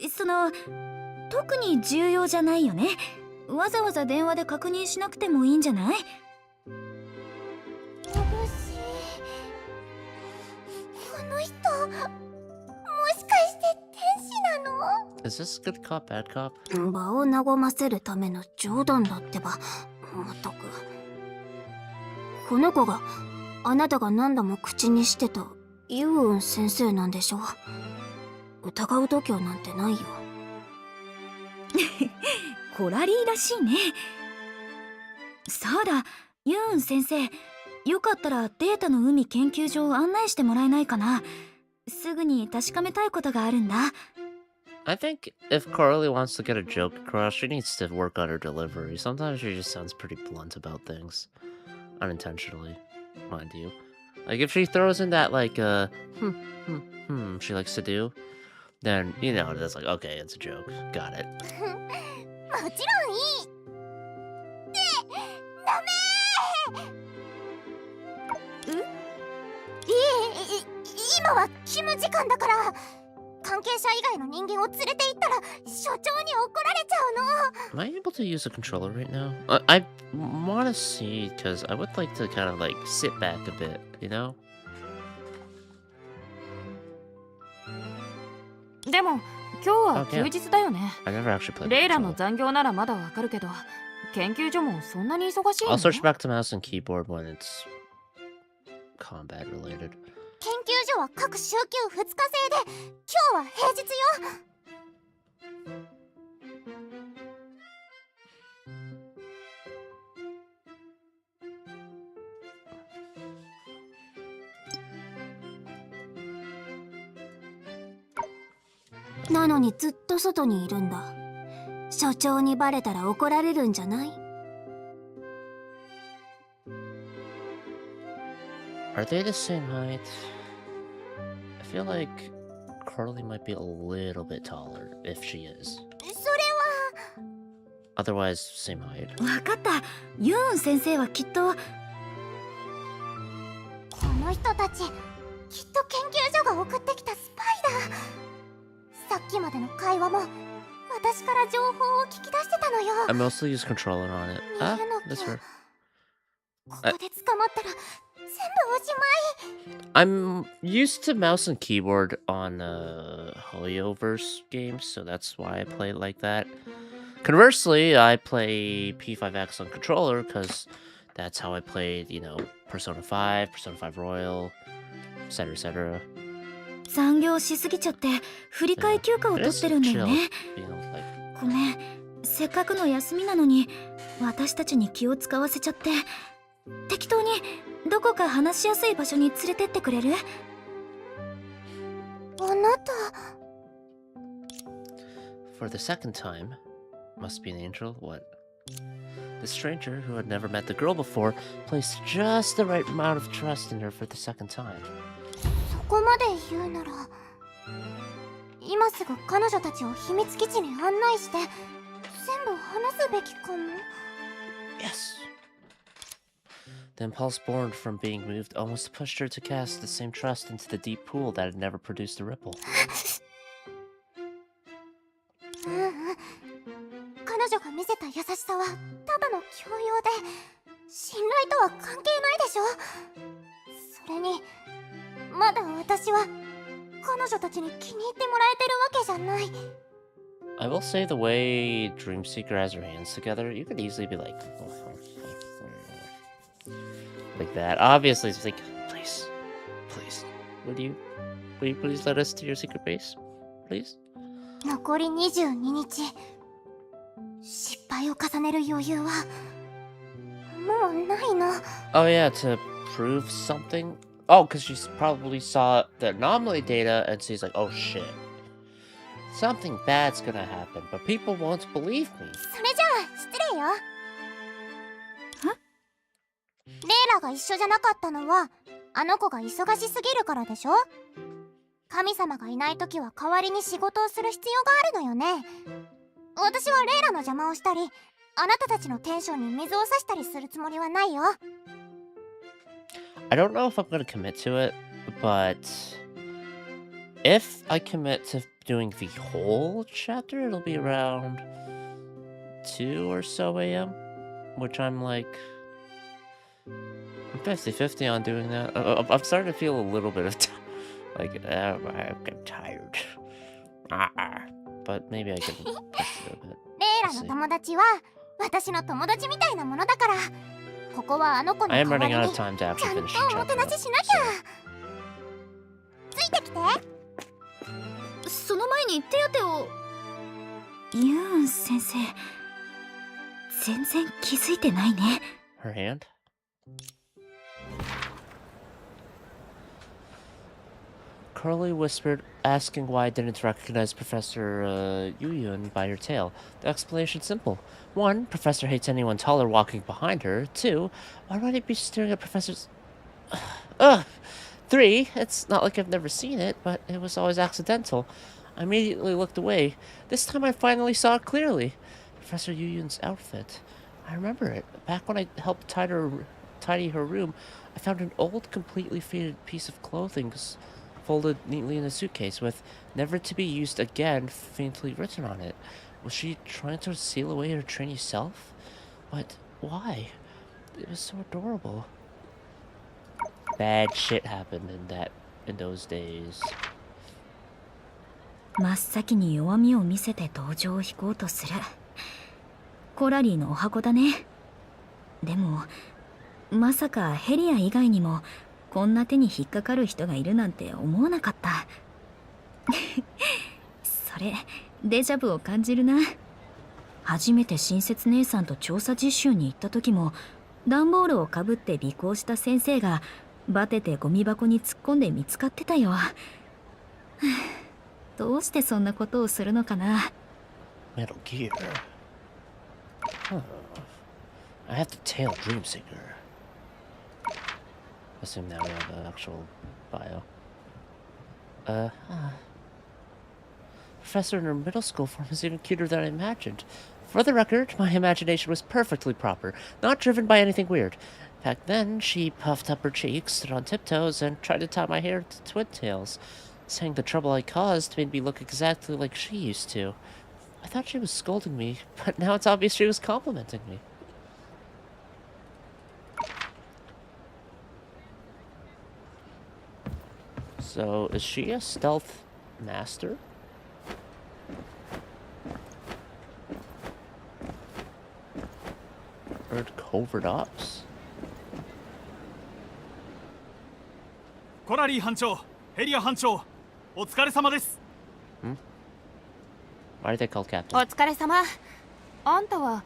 特に重要じゃないよね。わざわざ電話で確認しなくてもいいんじゃない？眩しい。この人もしかして天使なの？ Is this good cop, bad cop? 場を和ませるための冗談だってば。まったく。この子があなたが何度も口にしてたユウン先生なんでしょ？疑う度胸なんてないよ。コラリーらしいね。そうだ、ユウン先生、よかったらデータの海研究所を案内してもらえないかな。すぐに確かめたいことがあるんだ。I think if Carly wants to get a joke across, she needs to work on her delivery. Sometimes she just sounds pretty blunt about things. Unintentionally, mind you. Like, if she throws in that, like, she likes to do, then, you know, it's like, okay, it's a joke. Got it. もちろんいい。ってダメ今は勤務時間だから。関係者以外の人間を連れて行ったら所長に怒られちゃうの。 Am I able to use a controller right now? I want to see, because I would like to kind of, like, sit back a bit, you know? でも今日は休日だよね。 I never actually played レイ the ラの controller. 残業ならまだわかるけど、研究所もそんなに忙しいの？ I'll switch back to mouse and keyboard when it's combat related. 研究所は各週休2日制で今日は平日よ。なのにずっと外にいるんだ。所長にバレたら怒られるんじゃない？ Are they the same height? I feel like Carly might be a little bit taller, if she is. それは Otherwise, same height. わかった。ユウン先生はきっと。この人たちきっと研究所が送ってきたスパイだ。さっきまでの会話も私から情報を聞き出してたのよ。 I mostly use controller on it. Ah, that's fair. ここで捕まったら全部おしまい。 I'm used to mouse and keyboard on Hoyoverse games, so that's why I play it like that. Conversely, I play P5X on controller because that's how I played, you know, Persona 5, Persona 5 Royal, etc., etc. 残業しすぎちゃって振り替え休暇を It 取っ is てるんだ chill, よね。 you know, like ごめん、せっかくの休みなのに私たちに気を使わせちゃって。適当にどこか話しやすい場所に連れてってくれる？同なた。 For the second time. Must be an angel? What? The stranger, who had never met the girl before, placed just the right amount of trust in her for the second time. そこまで言うなら、今すぐ彼女たちを秘密基地に案内して全部話すべきかも。 Yes! The impulse born from being moved almost pushed her to cast the same trust into the deep pool that had never produced a ripple. 彼女が見せた優しさはただの教養で、信頼とは関係ないでしょ。それにまだ私は彼女たちに気に入ってもらえてるわけじゃない。 I will say the way Dreamseeker has her hands together, you could easily be like that. Obviously, it's like, please, will you please let us to your secret base, please? 残り22日。失敗を重ねる余裕はもうないの。 Oh yeah, to prove something? Oh, because she probably saw the anomaly data and she's like, oh shit. Something bad's gonna happen, but people won't believe me. それじゃあ失礼よ。レイラが一緒じゃなかったのはあの子が忙しすぎるからでしょ。神様がいない時は代わりに仕事をする必要があるのよね。私はレイラの邪魔をしたり、あなたたちのテンションに水を差したりするつもりはないよ。 I don't know if I'm gonna commit to it, but if I commit to doing the whole chapter, it'll be around 2 or so a.m., which I'm like, I'm 50-50 on doing that. I'm starting to feel a little bit of like, I'm tired. But maybe I can push it a bit. レイラの友達は私の友達みたいなものだから、ここはあの子の I 代 am わり running に out of time to ちゃ actually ん finish と the おもて chapter. なししなきゃ。ついてきて。その前に手当てを。ユーン先生、全然気づいてないね。 Her hand? Curly whispered, asking why I didn't recognize Professor Yuyun by her tail. The explanation's simple. 1, Professor hates anyone taller walking behind her. 2, why would I be staring at Professor's... Ugh! 3, it's not like I've never seen it, but it was always accidental. I immediately looked away. This time I finally saw it clearly. Professor Yuyun's outfit. I remember it. Back when I helped tidy her room, I found an old, completely faded piece of clothing folded neatly in a suitcase with "never to be used again" faintly written on it. Was she trying to seal away her trainee self? But why? It was so adorable. Bad shit happened in those days. 真っ先に弱みを見せて同情を引こうとする。コラリーのお箱だね。でもまさかヘリア以外にもこんな手に引っかかる人がいるなんて思わなかった。それデジャブを感じるな。初めて親切姉さんと調査実習に行った時も段ボールをかぶって尾行した先生がバテてゴミ箱に突っ込んで見つかってたよ。どうしてそんなことをするのかな。 Metal Gear. Huh. I have to tail Dreamseeker. Assume now we have an actual bio. Professor in her middle school form is even cuter than I imagined. For the record, my imagination was perfectly proper, not driven by anything weird. Back then, she puffed up her cheeks, stood on tiptoes, and tried to tie my hair to twin tails. Saying the trouble I caused made me look exactly like she used to. I thought she was scolding me, but now it's obvious she was complimenting me. So, is she a stealth master? Or covert ops? コラリー班長、ヘリア班長、お疲れ様です。Why are they called お captain? 疲れ様。あんたは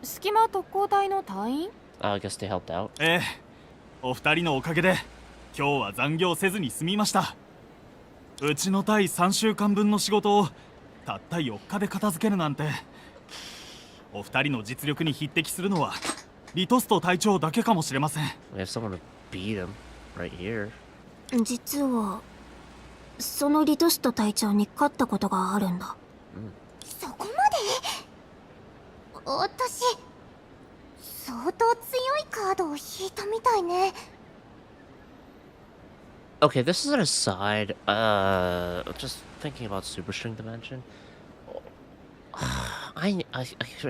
隙間特攻隊の隊員？ I guess they helped out. ええ、お二人のおかげで今日は残業せずに済みました。うちの隊3週間分の仕事をたった4日で片付けるなんて。お二人の実力に匹敵するのはリトスト隊長だけかもしれません。 We have someone to beat him right here. 実はそのリトスト隊長に勝ったことがあるんだ。そこまで？私相当強いカードを引いたみたいね。Okay, this is an aside. Just thinking about Super String Dimension. I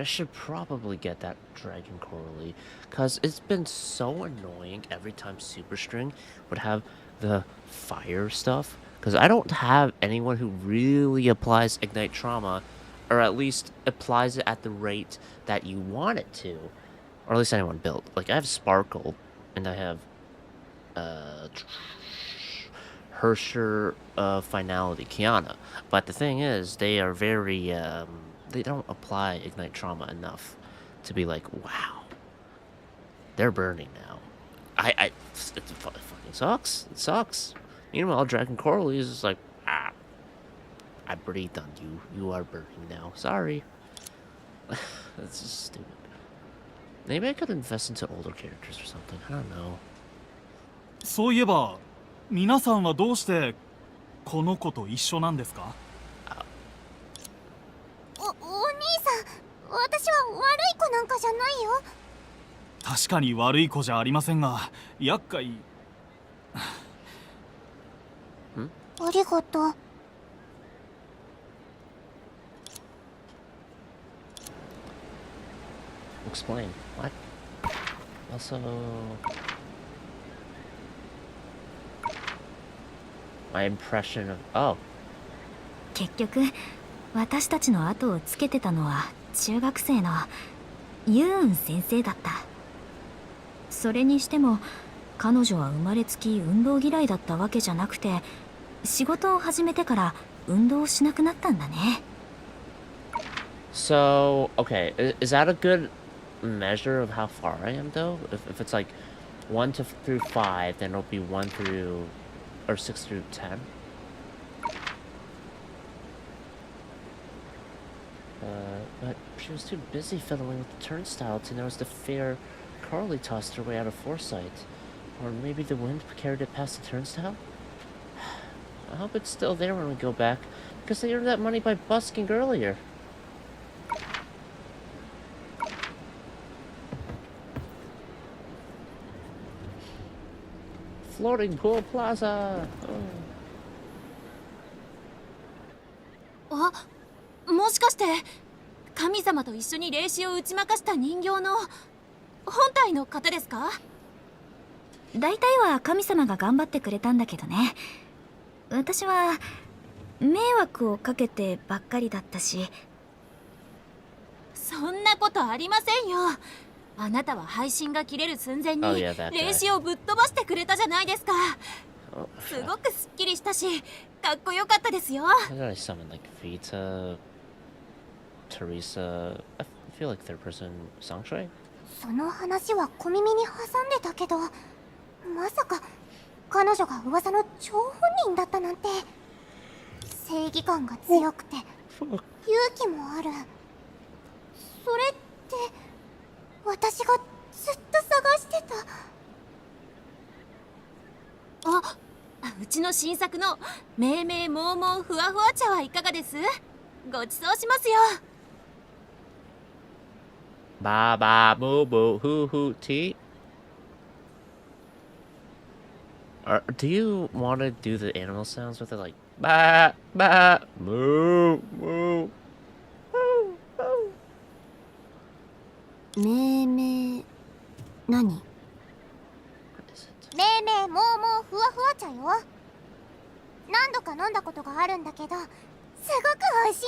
should probably get that Dragon Coralie, because it's been so annoying every time Super String would have the fire stuff, because I don't have anyone who really applies Ignite Trauma, or at least applies it at the rate that you want it to, or at least anyone built. Like, I have Sparkle, and I have Hersher Finality, Kiana, but the thing is, they are very they don't apply Ignite Trauma enough to be like, wow, they're burning now. It fucking sucks. It sucks. Meanwhile, Dragon Coralie is just like, I breathed on you. You are burning now. Sorry. That's just stupid. Maybe I could invest into older characters or something. I don't know. そういえば皆さんはどうしてこの子と一緒なんですか？お兄さん、私は悪い子なんかじゃないよ。確かに悪い子じゃありませんが、厄介。ありがとう。Explain. What? Also... My impression of... Oh. 結局私たちの後をつけてたのは中学生のユーン先生だった。それにしても彼女は生まれつき運動嫌いだったわけじゃなくて、仕事を始めてから運動しなくなったんだね。So, okay, is that a good measure of how far I am, though? If it's like 1 through 5, then it'll be 1 through... or 6 through 10? But she was too busy fiddling with the turnstile to notice the fair Carly tossed her way out of foresight. Or maybe the wind carried it past the turnstile? I hope it's still there when we go back, because they earned that money by busking earlier. Floating Pool Plaza! Oh. あ、もしかして神様と一緒に霊視を打ち負かした人形の本体の方ですか？大体は神様が頑張ってくれたんだけどね。私は迷惑をかけてばっかりだったし。そんなことありませんよ。あなたは配信が切れる寸前に Oh, yeah, that guy. 霊視をぶっ飛ばしてくれたじゃないですか。 Oh, すごくすっきりしたしかっこよかったですよ。How did I summon like Vita, Teresa? I feel like third person Sangshui? その話は小耳に挟んでたけど、まさか彼女が噂の張本人だったなんて。正義感が強くて勇気もある。それって私がずっと探してた。あ、うちの新作の命名モーモーふわふわ茶はいかがです？ごちそうしますよ。 Ba ba boo boo hoo hoo tea. Do you want to do the animal sounds with it, like ba ba moo moo moo moo? 命名何？ What is it? 命名モーモーふわふわ茶よ。何度か飲んだことがあるんだけど、すごく美味しい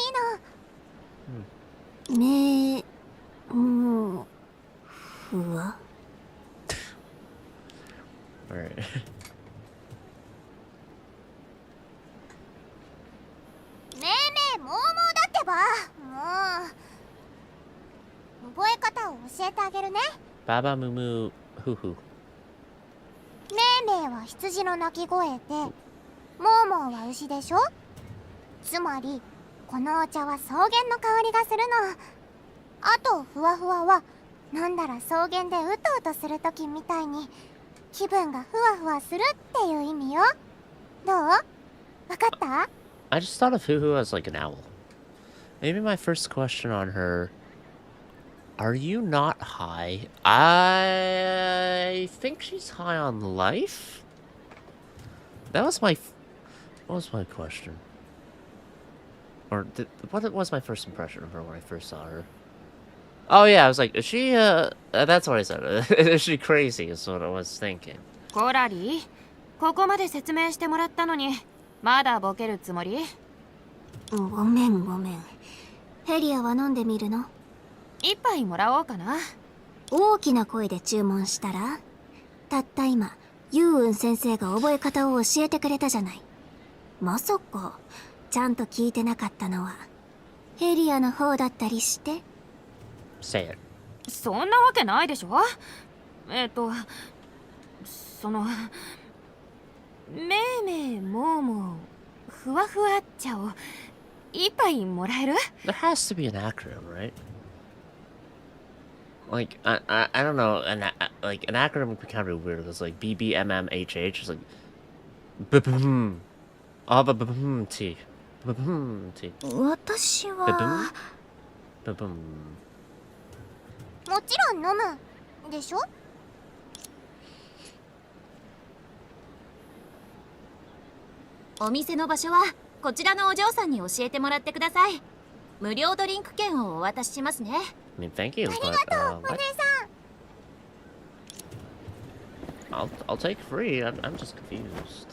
の。命もうふわ。Alright. 命名モーモーだってば。もう覚え方を教えてあげるね。 Baba moo moo hoo hoo. 命名は羊の鳴き声で、モーモーは牛でしょ。つまりこのお茶は草原の香りがするの。あとふわふわは飲んだら草原でうとうとするときみたいに気分がふわふわするっていう意味よ。どう？わかった？ I just thought of Hoo as like an owl. Maybe my first question on her. Are you not high? I think she's high on life? That was my... What was my question? Or what was my first impression of her when I first saw her? Oh yeah, I was like, is she, that's what I said. Is she crazy is what I was thinking. コラリー、ここまで説明してもらったのに、まだボケるつもり？ごめんごめん。ヘリアは飲んでみるの？一杯もらおうかな。大きな声で注文したら？たった今、ユウウン先生が覚え方を教えてくれたじゃない。まさか、ちゃんと聞いてなかったのは、ヘリアの方だったりして？ Say it. そんなわけないでしょ。めいめいもうもうふわふわ茶を一杯もらえる？ There has to be an acronym, right? Like, I don't know, like, an acronym would be kind of weird. It's like BBMMHH. It's like... BBM. Oh, BBM T. BBM T. 私は BBM. もちろん飲むでしょ。お店の場所はこちらのお嬢さんに教えてもらってください。無料ドリンク券をお渡ししますね。I mean, thank you, あり but, がとう、お what? 姉さん。 I'll take free. I'm just confused.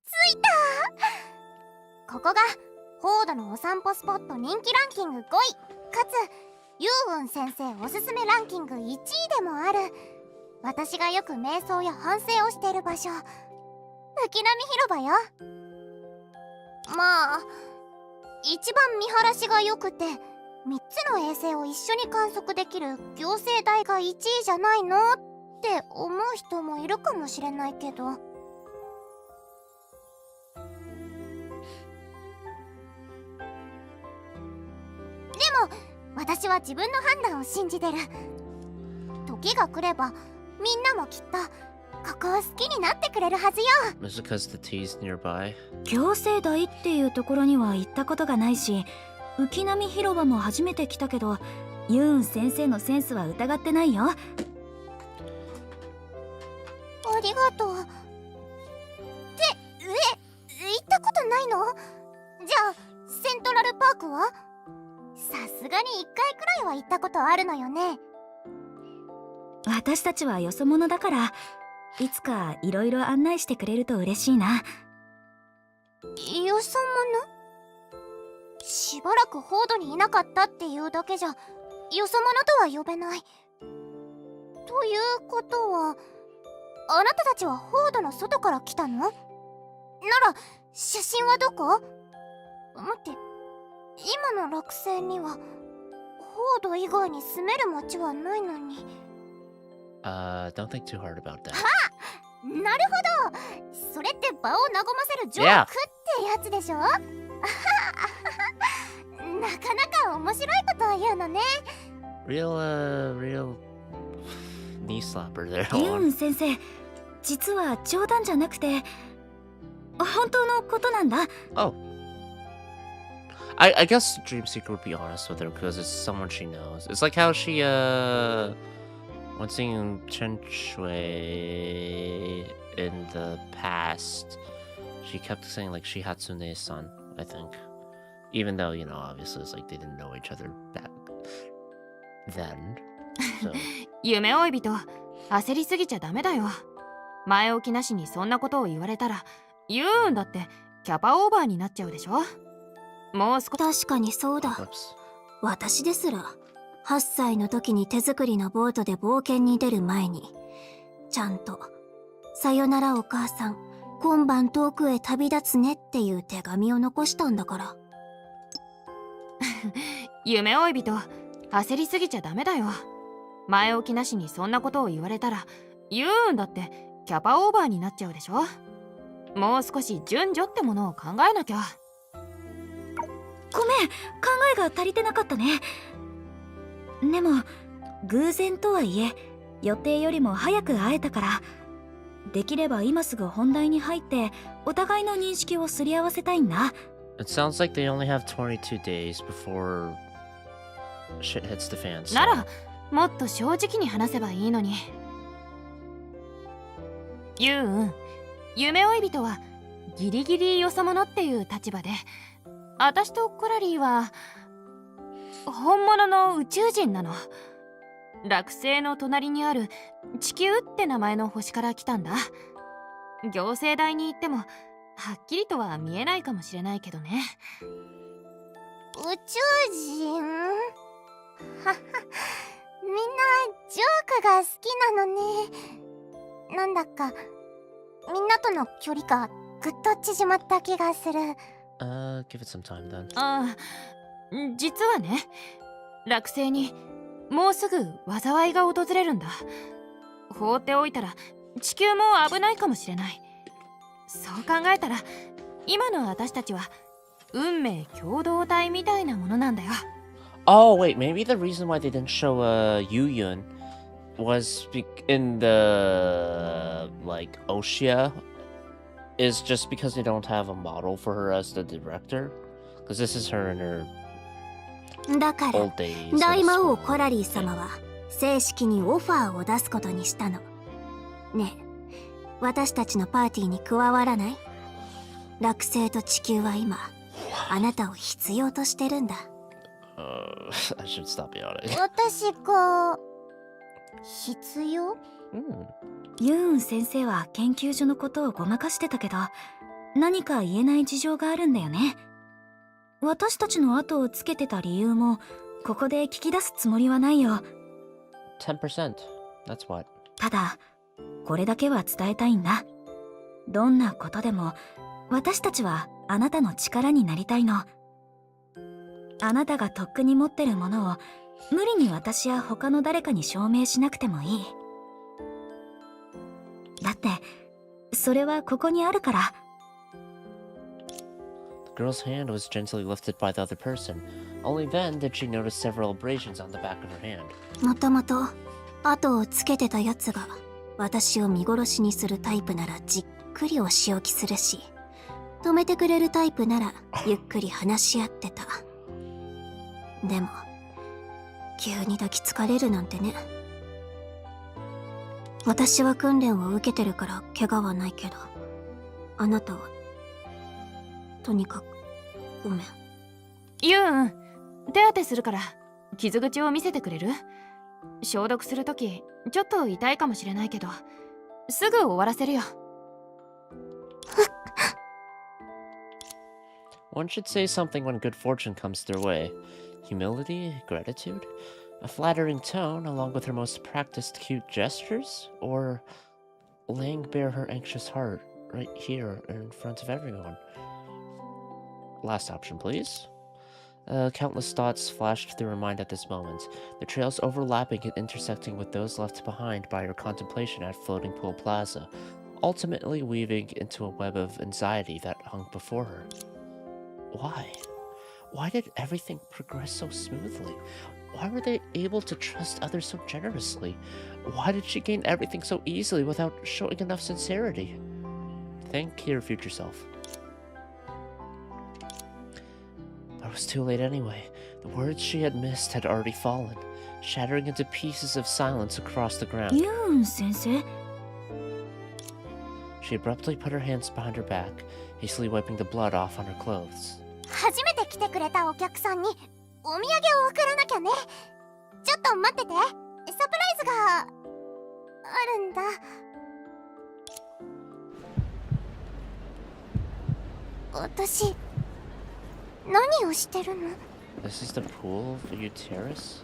着いた。ここがホードのお散歩スポット人気ランキング5位、かつユウウン先生おすすめランキング1位でもある、私がよく瞑想や反省をしている場所、吹波広場よ。まあ一番見晴らしが良くて3つの衛星を一緒に観測できる行政台が1位じゃないのって思う人もいるかもしれないけど、私は自分の判断を信じてる。時が来ればみんなもきっとここを好きになってくれるはずよ。 Is it because the tea's nearby? 行政台っていうところには行ったことがないし、浮波広場も初めて来たけど、ユーン先生のセンスは疑ってないよ。ありがとう。って行ったことないの？じゃあセントラルパークは？さすがに1回くらいは行ったことあるのよね。私たちはよそ者だから、いつかいろいろ案内してくれると嬉しいな。よそ者？しばらくホードにいなかったっていうだけじゃよそ者とは呼べない。ということはあなたたちはホードの外から来たの？なら写真はどこ？待って、今の落星にはホード以外に住める街はないのに。Don't think too hard about that. なるほど、それって場を和ませるジョークってやつでしょ。なかなか面白いことを言うのね。 Real knee slapper there. ユーン先生、実は冗談じゃなくて本当のことなんだ。Oh. I guess Dreamseeker would be honest with her because it's someone she knows. It's like how she, when seeing Chen Shui in the past, she kept saying, like, Shihatsune-san, I think. Even though, you know, obviously it's like they didn't know each other back then. So. 夢追い人、焦りすぎちゃダメだよ。前置きなしにそんなことを言われたら、ユーンだってキャパオーバーになっちゃうでしょ。もう少し。確かにそうだ。 Whoops. 私ですら8歳の時に手作りのボートで冒険に出る前にちゃんと「さよならお母さん、今晩遠くへ旅立つね」っていう手紙を残したんだから。夢追い人、焦りすぎちゃダメだよ。前置きなしにそんなことを言われたらユーンだってキャパオーバーになっちゃうでしょ。もう少し順序ってものを考えなきゃ。ごめん、考えが足りてなかったね。でも偶然とはいえ予定よりも早く会えたから、できれば今すぐ本題に入ってお互いの認識をすり合わせたいんだ。 It sounds like they only have 22 days before shit hits the fan. ならもっと正直に話せばいいのに。ユーン、夢追い人はギリギリよそ者っていう立場で、私とコラリーは本物の宇宙人なの。惑星の隣にある地球って名前の星から来たんだ。行政代に行ってもはっきりとは見えないかもしれないけどね。宇宙人はは、みんなジョークが好きなのね。なんだかみんなとの距離がぐっと縮まった気がする。Give it some time then. ああ、実はね、惑星にもうすぐ災いが訪れるんだ。放っておいたら地球も危ないかもしれない。そう考えたら今の私たちは運命共同体みたいなものなんだよ。Oh wait, maybe the reason why they didn't show Yu-Yun was in the like Oshia is just because they don't have a model for her as the director, because this is her in her だから old days. 大 in 魔 school 王コラリー様は正式にオファーを出すことにしたの。ねえ、私たちのパーティーに加わらない？惑星と地球は今あなたを必要としてるんだ。I should stop yawning. 私が必要？ユーン先生は研究所のことをごまかしてたけど、何か言えない事情があるんだよね。私たちの後をつけてた理由もここで聞き出すつもりはないよ。 10%. That's what. ただこれだけは伝えたいんだ。どんなことでも私たちはあなたの力になりたいの。あなたがとっくに持ってるものを無理に私や他の誰かに証明しなくてもいい。だってそれはここにあるから。 The girl's hand was gently lifted by the other person. Only then did she notice several abrasions on the back of her hand. もともと後をつけてたやつが私を見殺しにするタイプならじっくりお仕置きするし、止めてくれるタイプならゆっくり話し合ってた。でも急に抱きつかれるなんてね。私は訓練を受けてるから怪我はないけど、あなたはとにかくごめん。ユーン、手当てするから傷口を見せてくれる？消毒するときちょっと痛いかもしれないけどすぐ終わらせるよ。One should say something when good fortune comes their way. Humility, gratitude, a flattering tone along with her most practiced cute gestures, or laying bare her anxious heart right here in front of everyone. Last option, please. Countless thoughts flashed through her mind at this moment, the trails overlapping and intersecting with those left behind by her contemplation at Floating Pool Plaza, ultimately weaving into a web of anxiety that hung before her. Why? Why did everything progress so smoothly? Why were they able to trust others so generously? Why did she gain everything so easily without showing enough sincerity? Think your future self. But it was too late anyway. The words she had missed had already fallen, shattering into pieces of silence across the ground. ユーン先生？ She abruptly put her hands behind her back, hastily wiping the blood off on her clothes. 初めて来てくれたお客さんにお土産を送らなきゃね。ちょっと待ってて、サプライズがあるんだ。私何をしてるの？ This is the pool view terrace?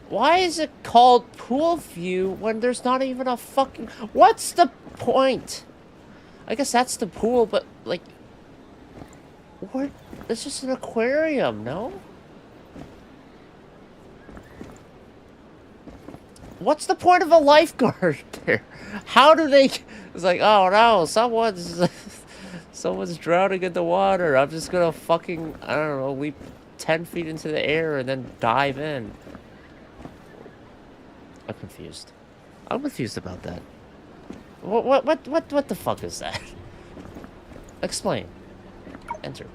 Why is it called pool view when there's not even a fucking... What's the point? I guess that's the pool, but like... What? It's just an aquarium, no? What's the point of a lifeguard there? How do they... It's like, oh no, someone's drowning in the water. I'm just gonna fucking, I don't know, leap 10 feet into the air and then dive in. I'm confused. I'm confused about that. What the fuck is that? Explain. Enter.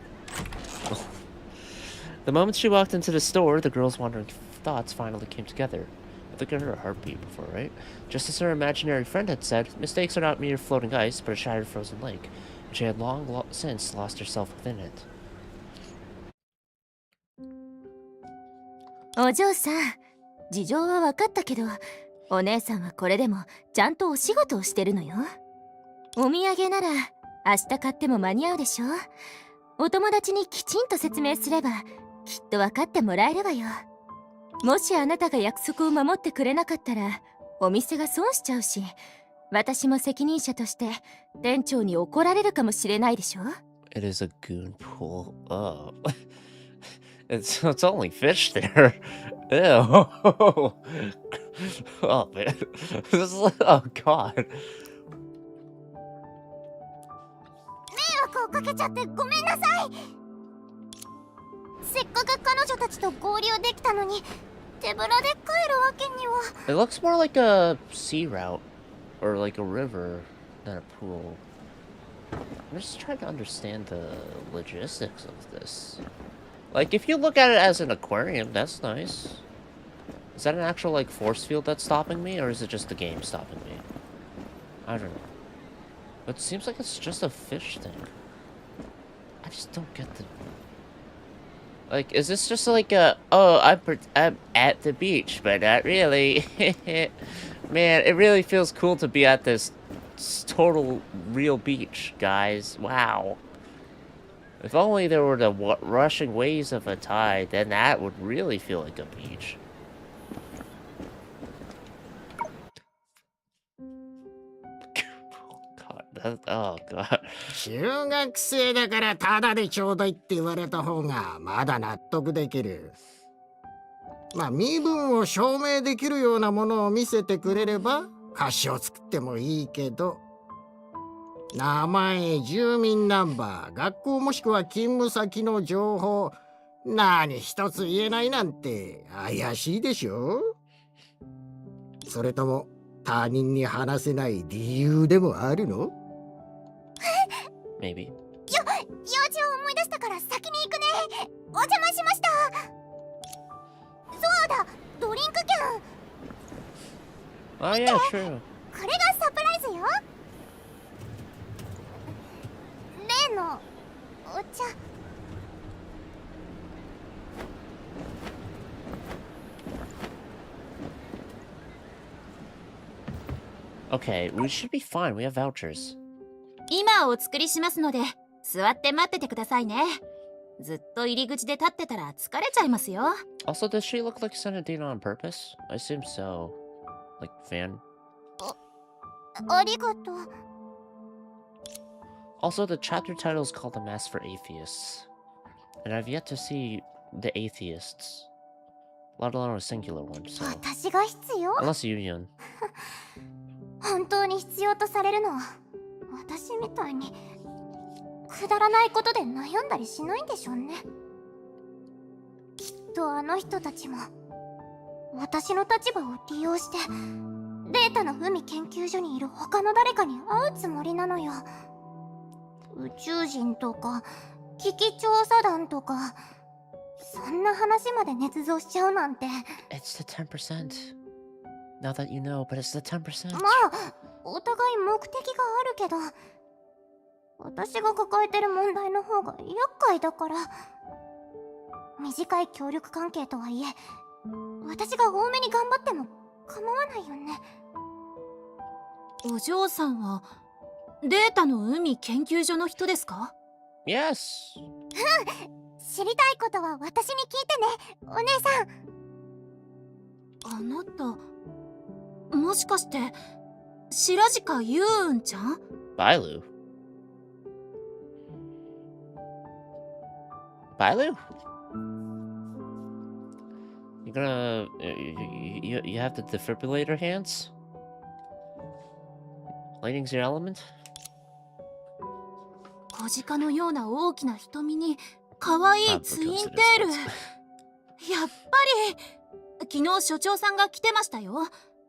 The moment she walked into the store, the girl's wandering thoughts finally came together. I think I heard her heartbeat before, right? Just as her imaginary friend had said, mistakes are not mere floating ice, but a shattered frozen lake. And she had long since lost herself within it. お嬢さん、事情は分かったけど、お姉さんはこれでもちゃんとお仕事をしてるのよ。お土産なら明日買っても間に合うでしょ。お友達にきちんと説明すればきっと分かってもらえるわよ。もしあなたが約束を守ってくれなかったらお店が損しちゃうし、私も責任者として店長に怒られるかもしれないでしょ。 It is a goon pool. Oh. It's only fish there. Ew. Oh man. This is, oh god. 迷惑をかけちゃってごめんなさい。せっかく彼女たちと合流できたのに手ぶらで帰るわけには。 It looks more like a sea route or like a river than a pool. I'm just trying to understand the logistics of this. Like, if you look at it as an aquarium, that's nice. Is that an actual, like, force field that's stopping me, or is it just the game stopping me? I don't know. But it seems like it's just a fish thing. I just don't get the... Like, is this just like a... Oh, I'm at the beach, but not really. Man, it really feels cool to be at this total real beach, guys. Wow. If only there were the rushing waves of a tide, then that would really feel like a beach. Oh god. 中学生だからタダでちょうだいって言われた方がまだ納得できる。まあ身分を証明できるようなものを見せてくれれば貸しを作ってもいいけど、名前、住民ナンバー、学校もしくは勤務先の情報、何一つ言えないなんて怪しいでしょ。それとも他人に話せない理由でもあるの？ Maybe. 用事を思い出したから先に行くね。お邪魔しました。そうだ、ドリンク券。 Oh yeah, true. これがサプライズよ。例のお茶。 Okay, we should be fine. We have vouchers. 今お作りしますので座って待っててくださいね。ずっと入り口で立ってたら疲れちゃいますよ。 Also, does she look like Senadina on purpose? I assume so. Like, fan? ありがとう。 Also, the chapter title is called The Mass for Atheists. And I've yet to see the atheists. Let alone a singular one, so... 私が必要？ Unless Union. 本当に必要とされるのは私みたいにくだらないことで悩んだりしないんでしょうね。きっとあの人たちも私の立場を利用してデータの海研究所にいる他の誰かに会うつもりなのよ。宇宙人とか危機調査団とかそんな話まで捏造しちゃうなんて。 It's the 10%. Now that you know, but it's the 10%. まあお互い目的があるけど私が抱えてる問題の方が厄介だから。短い協力関係とはいえ私が多めに頑張っても構わないよね。お嬢さんはデータの海研究所の人ですか？ Yes. 知りたいことは私に聞いてね、お姉さん。あなたもしかして白鹿ゆうんちゃん？ Bailu. Bailu? You gonna... You have the defibrillator hands? Lighting's your element? 小鹿のような大きな瞳に可愛いツインテール。やっぱり昨日所長さんが来てましたよ。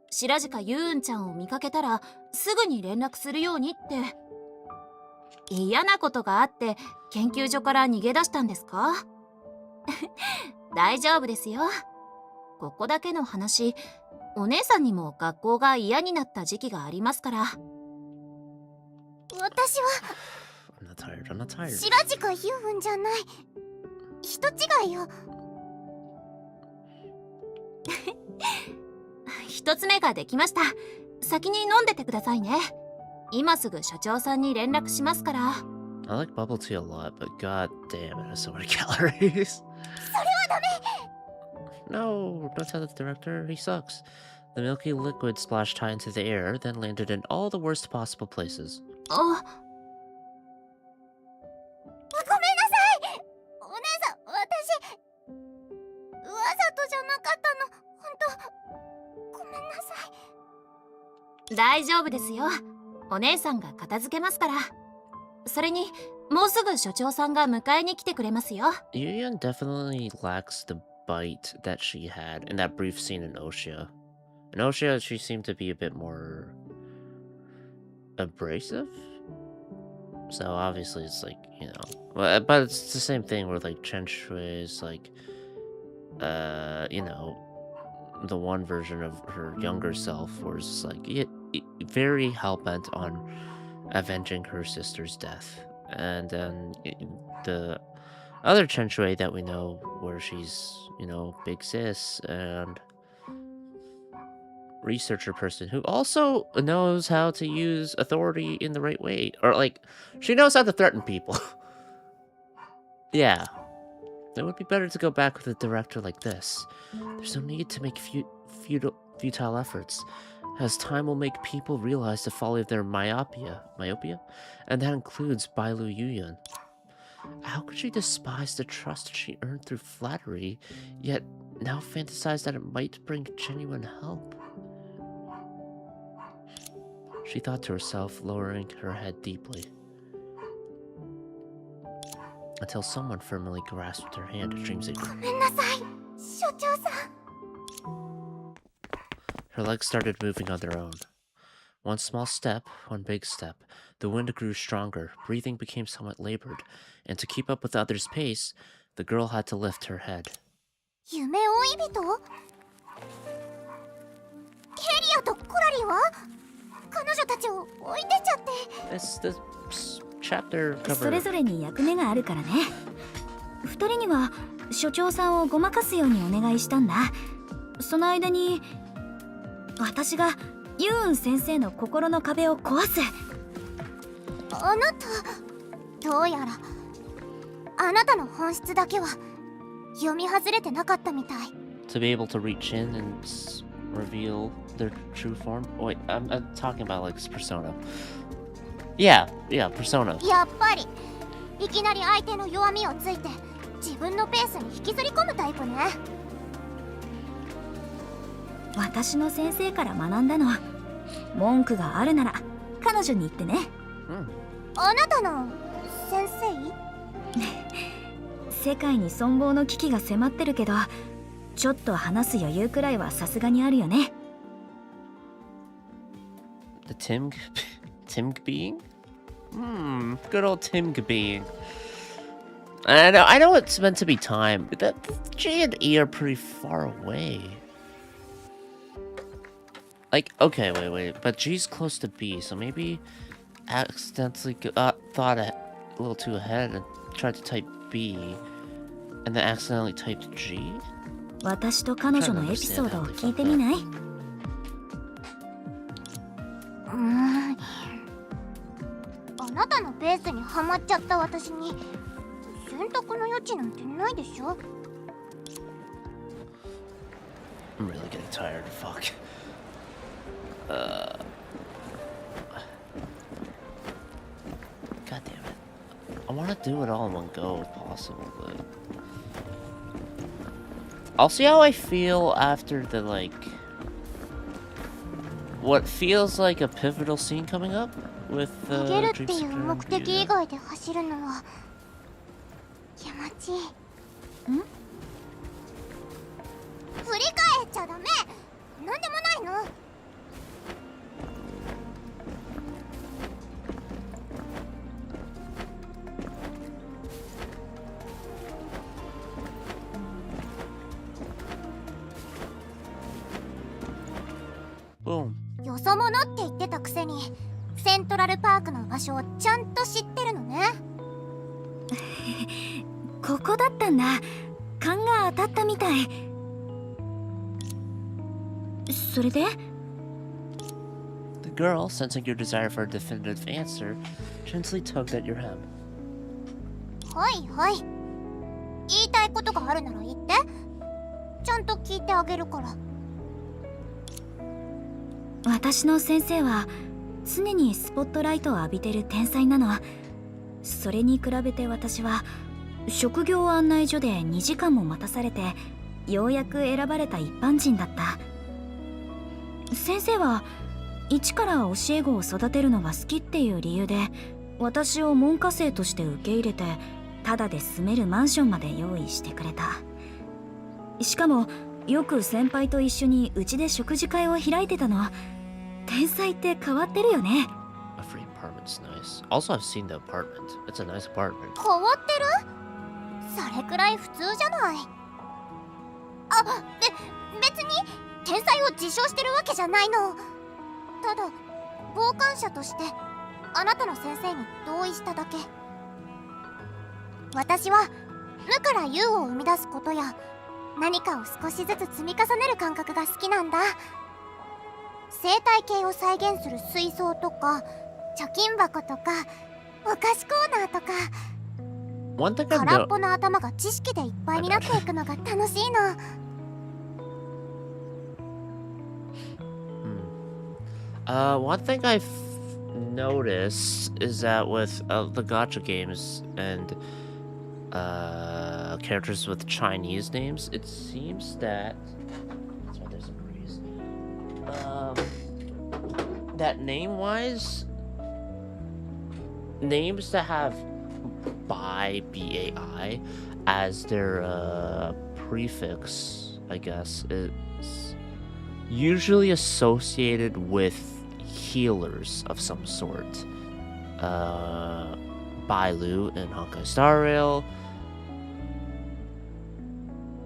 白鹿ゆうんちゃんを見かけたらすぐに連絡するようにって。嫌なことがあって研究所から逃げ出したんですか？大丈夫ですよ。ここだけの話、お姉さんにも学校が嫌になった時期がありますから。私は I'm not tired. I'm not tired. 白鹿言うんじゃない。人違いよ。一つ目ができました。先に飲んでてくださいね。今すぐ所長さんに連絡しますから。I like bubble tea a lot, but god damn, it has so many calories. それはダメ。 No, don't tell the director. He sucks. The milky liquid splashed high into the air, then landed in all the worst possible places. あ、ごめんなさい。お姉さん、私わざとじゃなかったの。本当ごめんなさい。大丈夫ですよ。お姉さんが片付けますから。それにもうすぐ所長さんが迎えに来てくれますよ。Yuyan definitely lacks the bite that she had in that brief scene in Oshia. In Oshia, she seemed to be a bit more abrasive. So obviously it's like, you know, but it's the same thing where like Chen Shui is like, you know, the one version of her younger self was like very hell-bent on avenging her sister's death. And then the other Chen Shui that we know, where she's, you know, big sis and researcher person who also knows how to use authority in the right way. Or like, she knows how to threaten people. Yeah. It would be better to go back with a director like this. There's no need to make futile efforts, as time will make people realize the folly of their myopia? And that includes Bailu Yuyan. How could she despise the trust she earned through flattery, yet now fantasize that it might bring genuine help? She thought to herself, lowering her head deeply, until someone firmly grasped her hand dreamsically. ごめんなさい、所長さん。 Her legs started moving on their own. One small step, one big step. The wind grew stronger, breathing became somewhat labored, and to keep up with others' pace, the girl had to lift her head. 夢追い人？ケリアとコラリは？彼女たちを置いてちゃって。This chapter それ covered. ぞれに役目があるからね。二人には所長さんをごまかすようにお願いしたんだ。その間に私がユーン先生の心の壁を壊す。あなた、どうやらあなたの本質だけは読み外れてなかったみたい。 To be able to reach in and reveal their true form. Wait, I'm talking about like persona. Yeah, persona. やっぱりいきなり相手の弱みをついて自分のペースに引きずり込むタイプね。私の先生から学んだの。文句があるなら彼女に言ってね。あなたの先生？世界に存亡の危機が迫ってるけど、ちょっと話す余裕くらいはさすがにあるよね。The Tim being? Good old Tim being. I know it's meant to be time, but that G and E are pretty far away. Like, okay, wait, but G's close to B, so maybe accidentally thought a little too ahead and tried to type B, and then accidentally typed G? 私と彼女のエピソードを聞いてみない？あなたのペースにはまっちゃった私に選択の余地なんてないでしょ。 I'm really getting tired. Fuck. God damn it. I want to do it all in one go if possible, but... I'll see how I feel after the, like, what feels like a pivotal scene coming up with 逃げるって Dream いう目 Seeker 的以 and 外で走るのは気持ちいい。振り返っちゃダメ。なんでもないの。Boom. よそ者って言ってたくせにセントラルパークの場所をちゃんと知ってるのね。ここだったんだ。勘が当たったみたい。それで The girl, sensing your desire for a definitive answer, gently tugged at your hem. はいはい、言いたいことがあるなら言って。ちゃんと聞いてあげるから。私の先生は常にスポットライトを浴びてる天才なの。それに比べて私は職業案内所で2時間も待たされてようやく選ばれた一般人だった。先生は一から教え子を育てるのが好きっていう理由で私を門下生として受け入れてタダで住めるマンションまで用意してくれた。しかもよく先輩と一緒にうちで食事会を開いてたの。天才って変わってるよね。 A free apartment's nice. Also, I've seen the apartment. It's a nice apartment. 変わってる？それくらい普通じゃない。あ、別に天才を自称してるわけじゃないの。ただ傍観者としてあなたの先生に同意しただけ。私は無から有を生み出すことや何かを少しずつ積み重ねる感覚が好きなんだ。生態系を再現する水槽とか貯金箱とかお菓子コーナーとか、 One thing 空 I've っぽの頭が知識でいっぱいになっていくのが楽しいの。One thing I've noticed is that with the gacha games and characters with Chinese names, it seems that sorry, there's a breeze. That name-wise, names that have BAI as their prefix, I guess, is usually associated with healers of some sort. Bailu in Honkai Star Rail,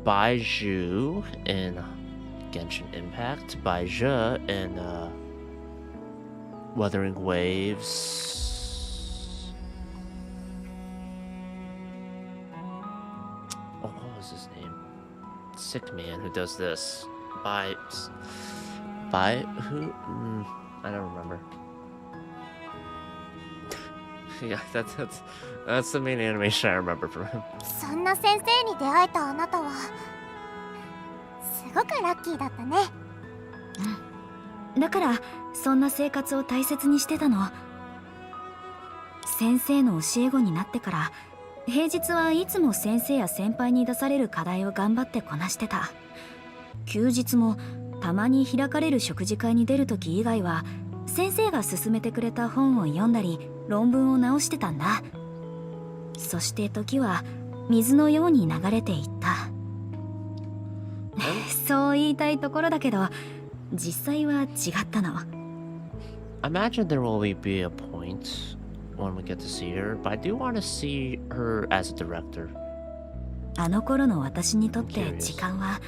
Baiju in Genshin Impact, Baizhi in Wuthering Waves. Oh, what was his name? Sick man who does this. By who? I don't remember. Yeah, that's the main animation I remember from him. そんな先生に出会えたあなたはすごくラッキーだったね。だからそんな生活を大切にしてたの。先生の教え子になってから平日はいつも先生や先輩に出される課題を頑張ってこなしてた。休日もたまに開かれる食事会に出るとき以外は先生が勧めてくれた本を読んだり論文を直してたんだ。そして時は水のように流れていった。そう言いたいところだけど実際は違ったの。 I imagine there will be a point when we get to see her, but I do want to see her as a director. あの頃の私にとって時間は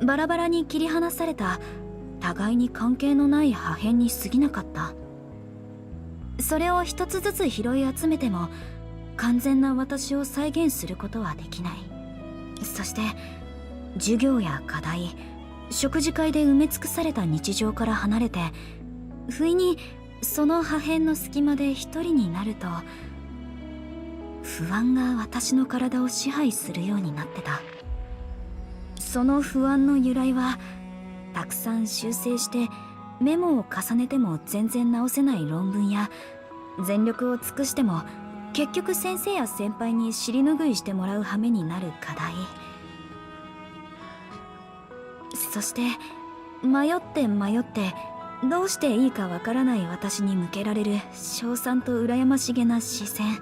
バラバラに切り離された互いに関係のない破片に過ぎなかった。それを一つずつ拾い集めても完全な私を再現することはできない。そして授業や課題、食事会で埋め尽くされた日常から離れて不意にその破片の隙間で一人になると不安が私の体を支配するようになってた。その不安の由来はたくさん修正してメモを重ねても全然直せない論文や全力を尽くしても結局先生や先輩に尻拭いしてもらう羽目になる課題。そして迷ってどうしていいかわからない私に向けられる称賛と羨ましげな視線。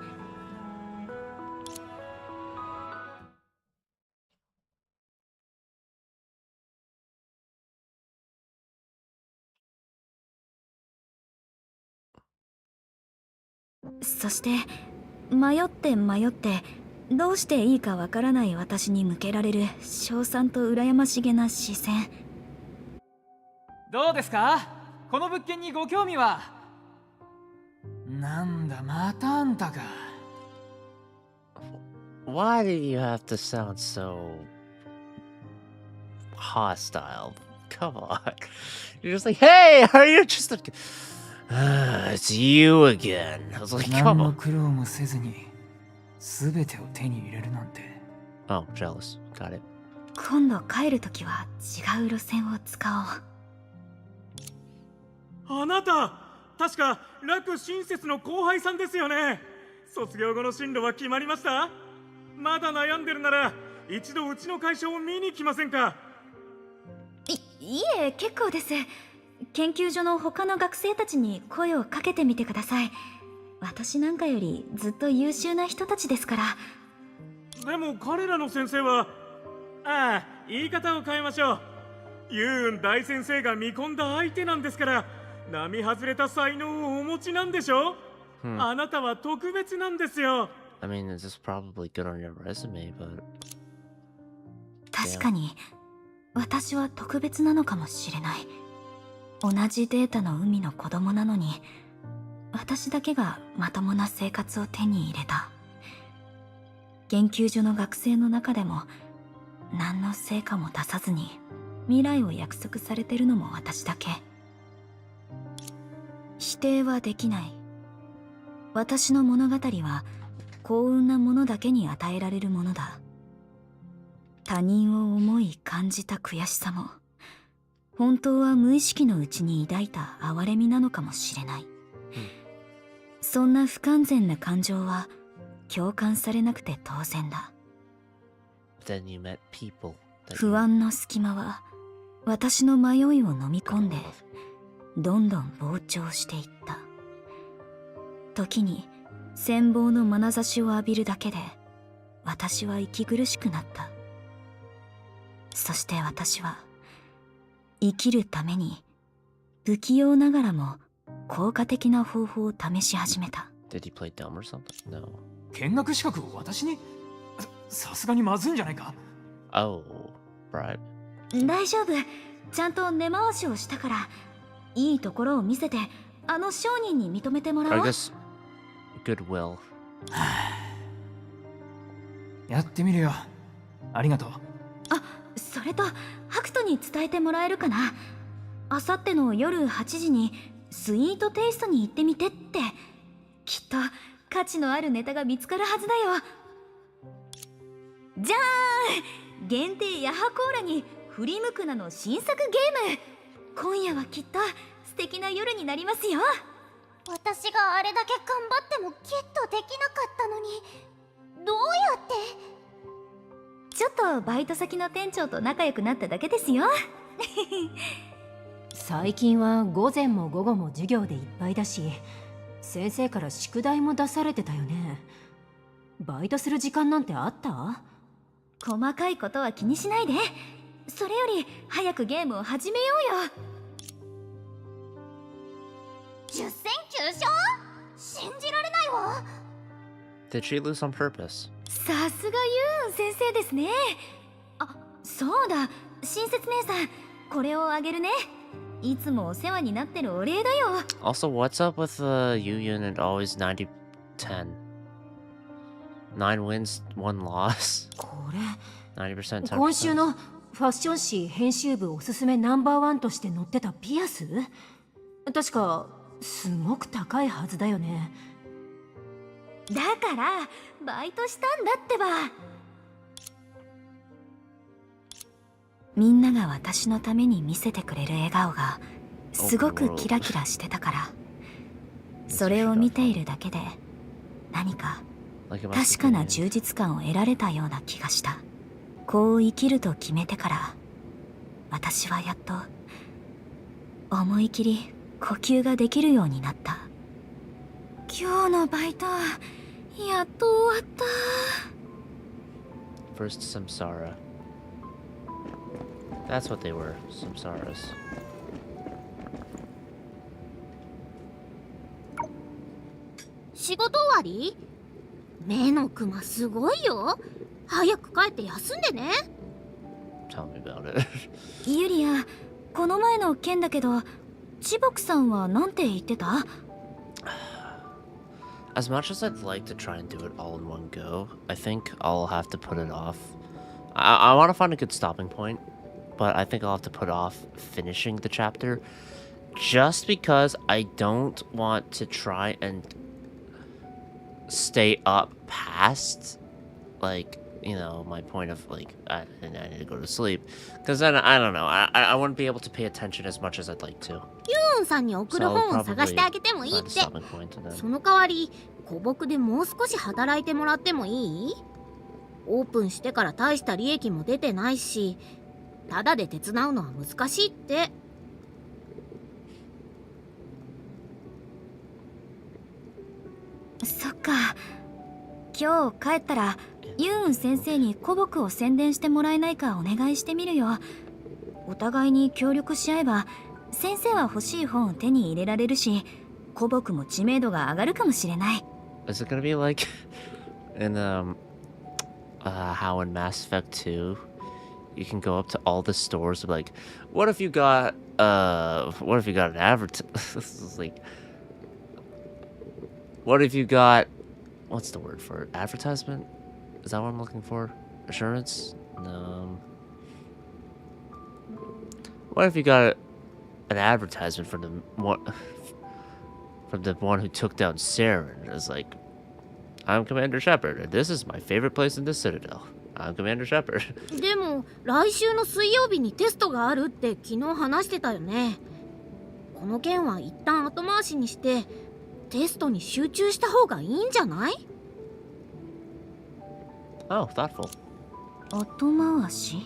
そして迷ってどうしていいかわからない私に向けられる称賛と羨ましげな視線。どうですか、この物件にご興味は。なんだ、またあんたか。Why do you have to sound so hostile? Come on. You're just like, hey, are you just like, it's you again. I was like, 何 come の on. 苦労もせずに全てを手に入れるなんて。 Oh, jealous. Got it. 今度帰るときは違う路線を使おう。あなた、確か楽親切の後輩さんですよね。卒業後の進路は決まりました？まだ悩んでるなら一度うちの会社を見に来ませんか？いえ、結構です。研究所の他の学生たちに声をかけてみてください。私なんかよりずっと優秀な人たちですから。でも彼らの先生は、ああ、言い方を変えましょう。ユーン大先生が見込んだ相手なんですから、並外れた才能をお持ちなんでしょ？あなたは特別なんですよ。I mean, this is probably good on your resume, but 確かに私は特別なのかもしれない。同じデータの海の子供なのに、私だけがまともな生活を手に入れた。研究所の学生の中でも何の成果も出さずに未来を約束されてるのも私だけ。否定はできない。私の物語は幸運なものだけに与えられるものだ。他人を思い感じた悔しさも本当は無意識のうちに抱いた哀れみなのかもしれない。そんな不完全な感情は共感されなくて当然だ。 then you met people that 不安の隙間は私の迷いを飲み込んでどんどん膨張していった。時に羨望の眼差しを浴びるだけで私は息苦しくなった。そして私は生きるために不器用ながらも効果的な方法を試し始めた。 Did he play dumb or something? No. 見学資格を私に？さすがにまずいんじゃないか。 Oh, bribe. 大丈夫、ちゃんと根回しをしたから。いいところを見せてあの商人に認めてもら I おう。 guess goodwill. やってみるよ。ありがとう。あ、それとハクトに伝えてもらえるかな。あさっての夜8時にスイートテイストに行ってみてって。きっと価値のあるネタが見つかるはずだよ。じゃーん、限定ヤハコーラに振り向くなの新作ゲーム。今夜はきっと素敵な夜になりますよ。私があれだけ頑張ってもゲットできなかったのに、どうやって？ちょっとバイト先の店長と仲良くなっただけですよ。最近は午前も午後も授業でいっぱいだし、先生から宿題も出されてたよね。バイトする時間なんてあった？細かいことは気にしないで。それより早くゲームを始めようよ。10戦9勝？信じられないわ。 Did she lose on purpose? さすがユーン先生ですね。あ、そうだ、親切姉さん、これをあげるね。いつもお世話になってるお礼だよ。 Also, what's up with Yu Yun and always 90-10? 9 wins, 1 loss. これ 90%, 10%. 今週のファッション誌編集部おすすめナンバーワンとして載ってたピアス？確かすごく高いはずだよね。だからバイトしたんだってば。みんなが私のために見せてくれる笑顔がすごくキラキラしてたから、それを見ているだけで何か Like it must 確 have か been な充実感を得られたような気がした。こう生きると決めてから私はやっと思い切り呼吸ができるようになった。今日のバイトやっと終わった。 First samsara. That's what they were, samsaras. 仕事終わり？目のクマすごいよ。早く帰って休んでね。Tell me about it. ユリア、この前の件だけど、千木さんはなんて言ってた？ As much as I'd like to try and do it all in one go, I think I'll have to put it off. I want to find a good stopping point, but I think I'll have to put off finishing the chapter just because I don't want to try and stay up past, like, you know, my point of, like, I need to go to sleep. Because then, I don't know, I wouldn't be able to pay attention as much as I'd like to. ユーンさんに送る So I'll 本を探 probably してあげてもいい find っ a て。 stopping point and そ then... の代わり古木でもう少し働いてもらってもいい？オープンしてから大した利益も出てないし、ただで手伝うのは難しいって。そっか。今日帰ったらユーン先生に古木を宣伝してもらえないかお願いしてみるよ。お互いに協力し合えば先生は欲しい本を手に入れられるし、古木も知名度が上がるかもしれない。 Is it gonna be like in how in Mass Effect 2 you can go up to all the stores and be like, what if you got an like, what if you got, what's the word for it? Advertisement? Is that what I'm looking for? Assurance? No. What if you got an advertisement from the one who took down Saren? It's like, I'm Commander Shepard, and this is my favorite place in the Citadel. I'm Commander Shepard. でも来週の水曜日にテストがあるって昨日話してたよね。この件は一旦後回しにしてテストに集中した方がいいんじゃない？ Oh, thoughtful. 後回し？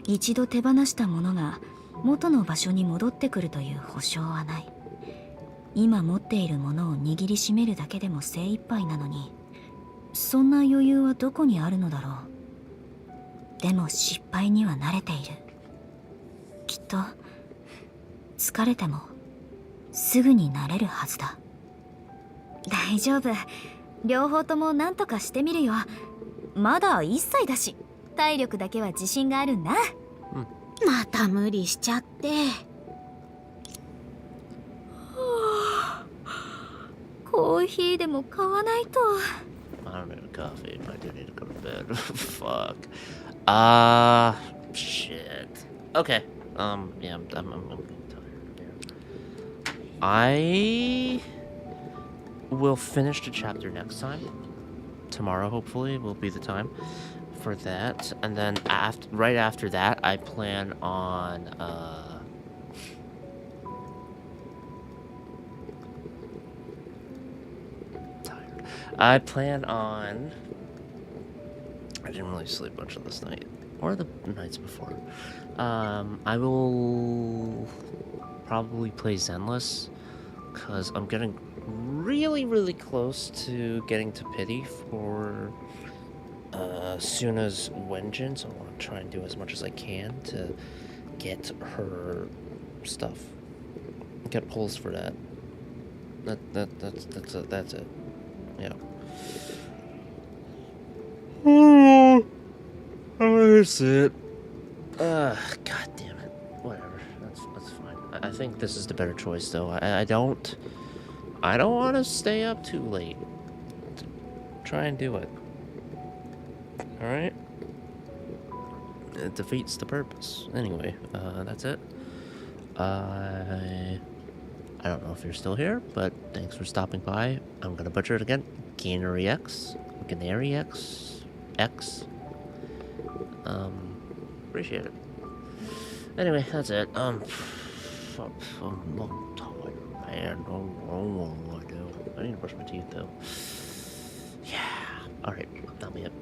一度手放したものが元の場所に戻ってくるという保証はない。今持っているものを握りしめるだけでも精一杯なのに、そんな余裕はどこにあるのだろう。でも失敗には慣れている。きっと疲れてもすぐに慣れるはずだ。大丈夫。両方とも何とかしてみるよ。まだ1歳だし、体力だけは自信があるんだ。また無理しちゃって。コーヒーでも買わないと。 I don't need a coffee. I do need to go to bed. Fuck. Shit. Okay. Yeah, I'm getting tired. I will finish the chapter next time. Tomorrow, hopefully, will be the time for that. And then right after that, I plan on, I plan on... I didn't really sleep much on this night, or the nights before. I will probably play Zenless, because I'm getting really, really close to getting to pity for Suna's Wengeance. So I want to try and do as much as I can to get her stuff. Get pulls for that. That's it. Yeah. That's it. God damn it. Whatever. That's fine. I think this is the better choice, though. I don't want to stay up too late to try and do it. All right. It defeats the purpose. Anyway, that's it. I don't know if you're still here, but thanks for stopping by. I'm gonna butcher it again. Ganary X. Appreciate it. Anyway, that's it. I'm tired, man. I don't know what to do. I need to brush my teeth, though. Yeah. Alright, that'll be it.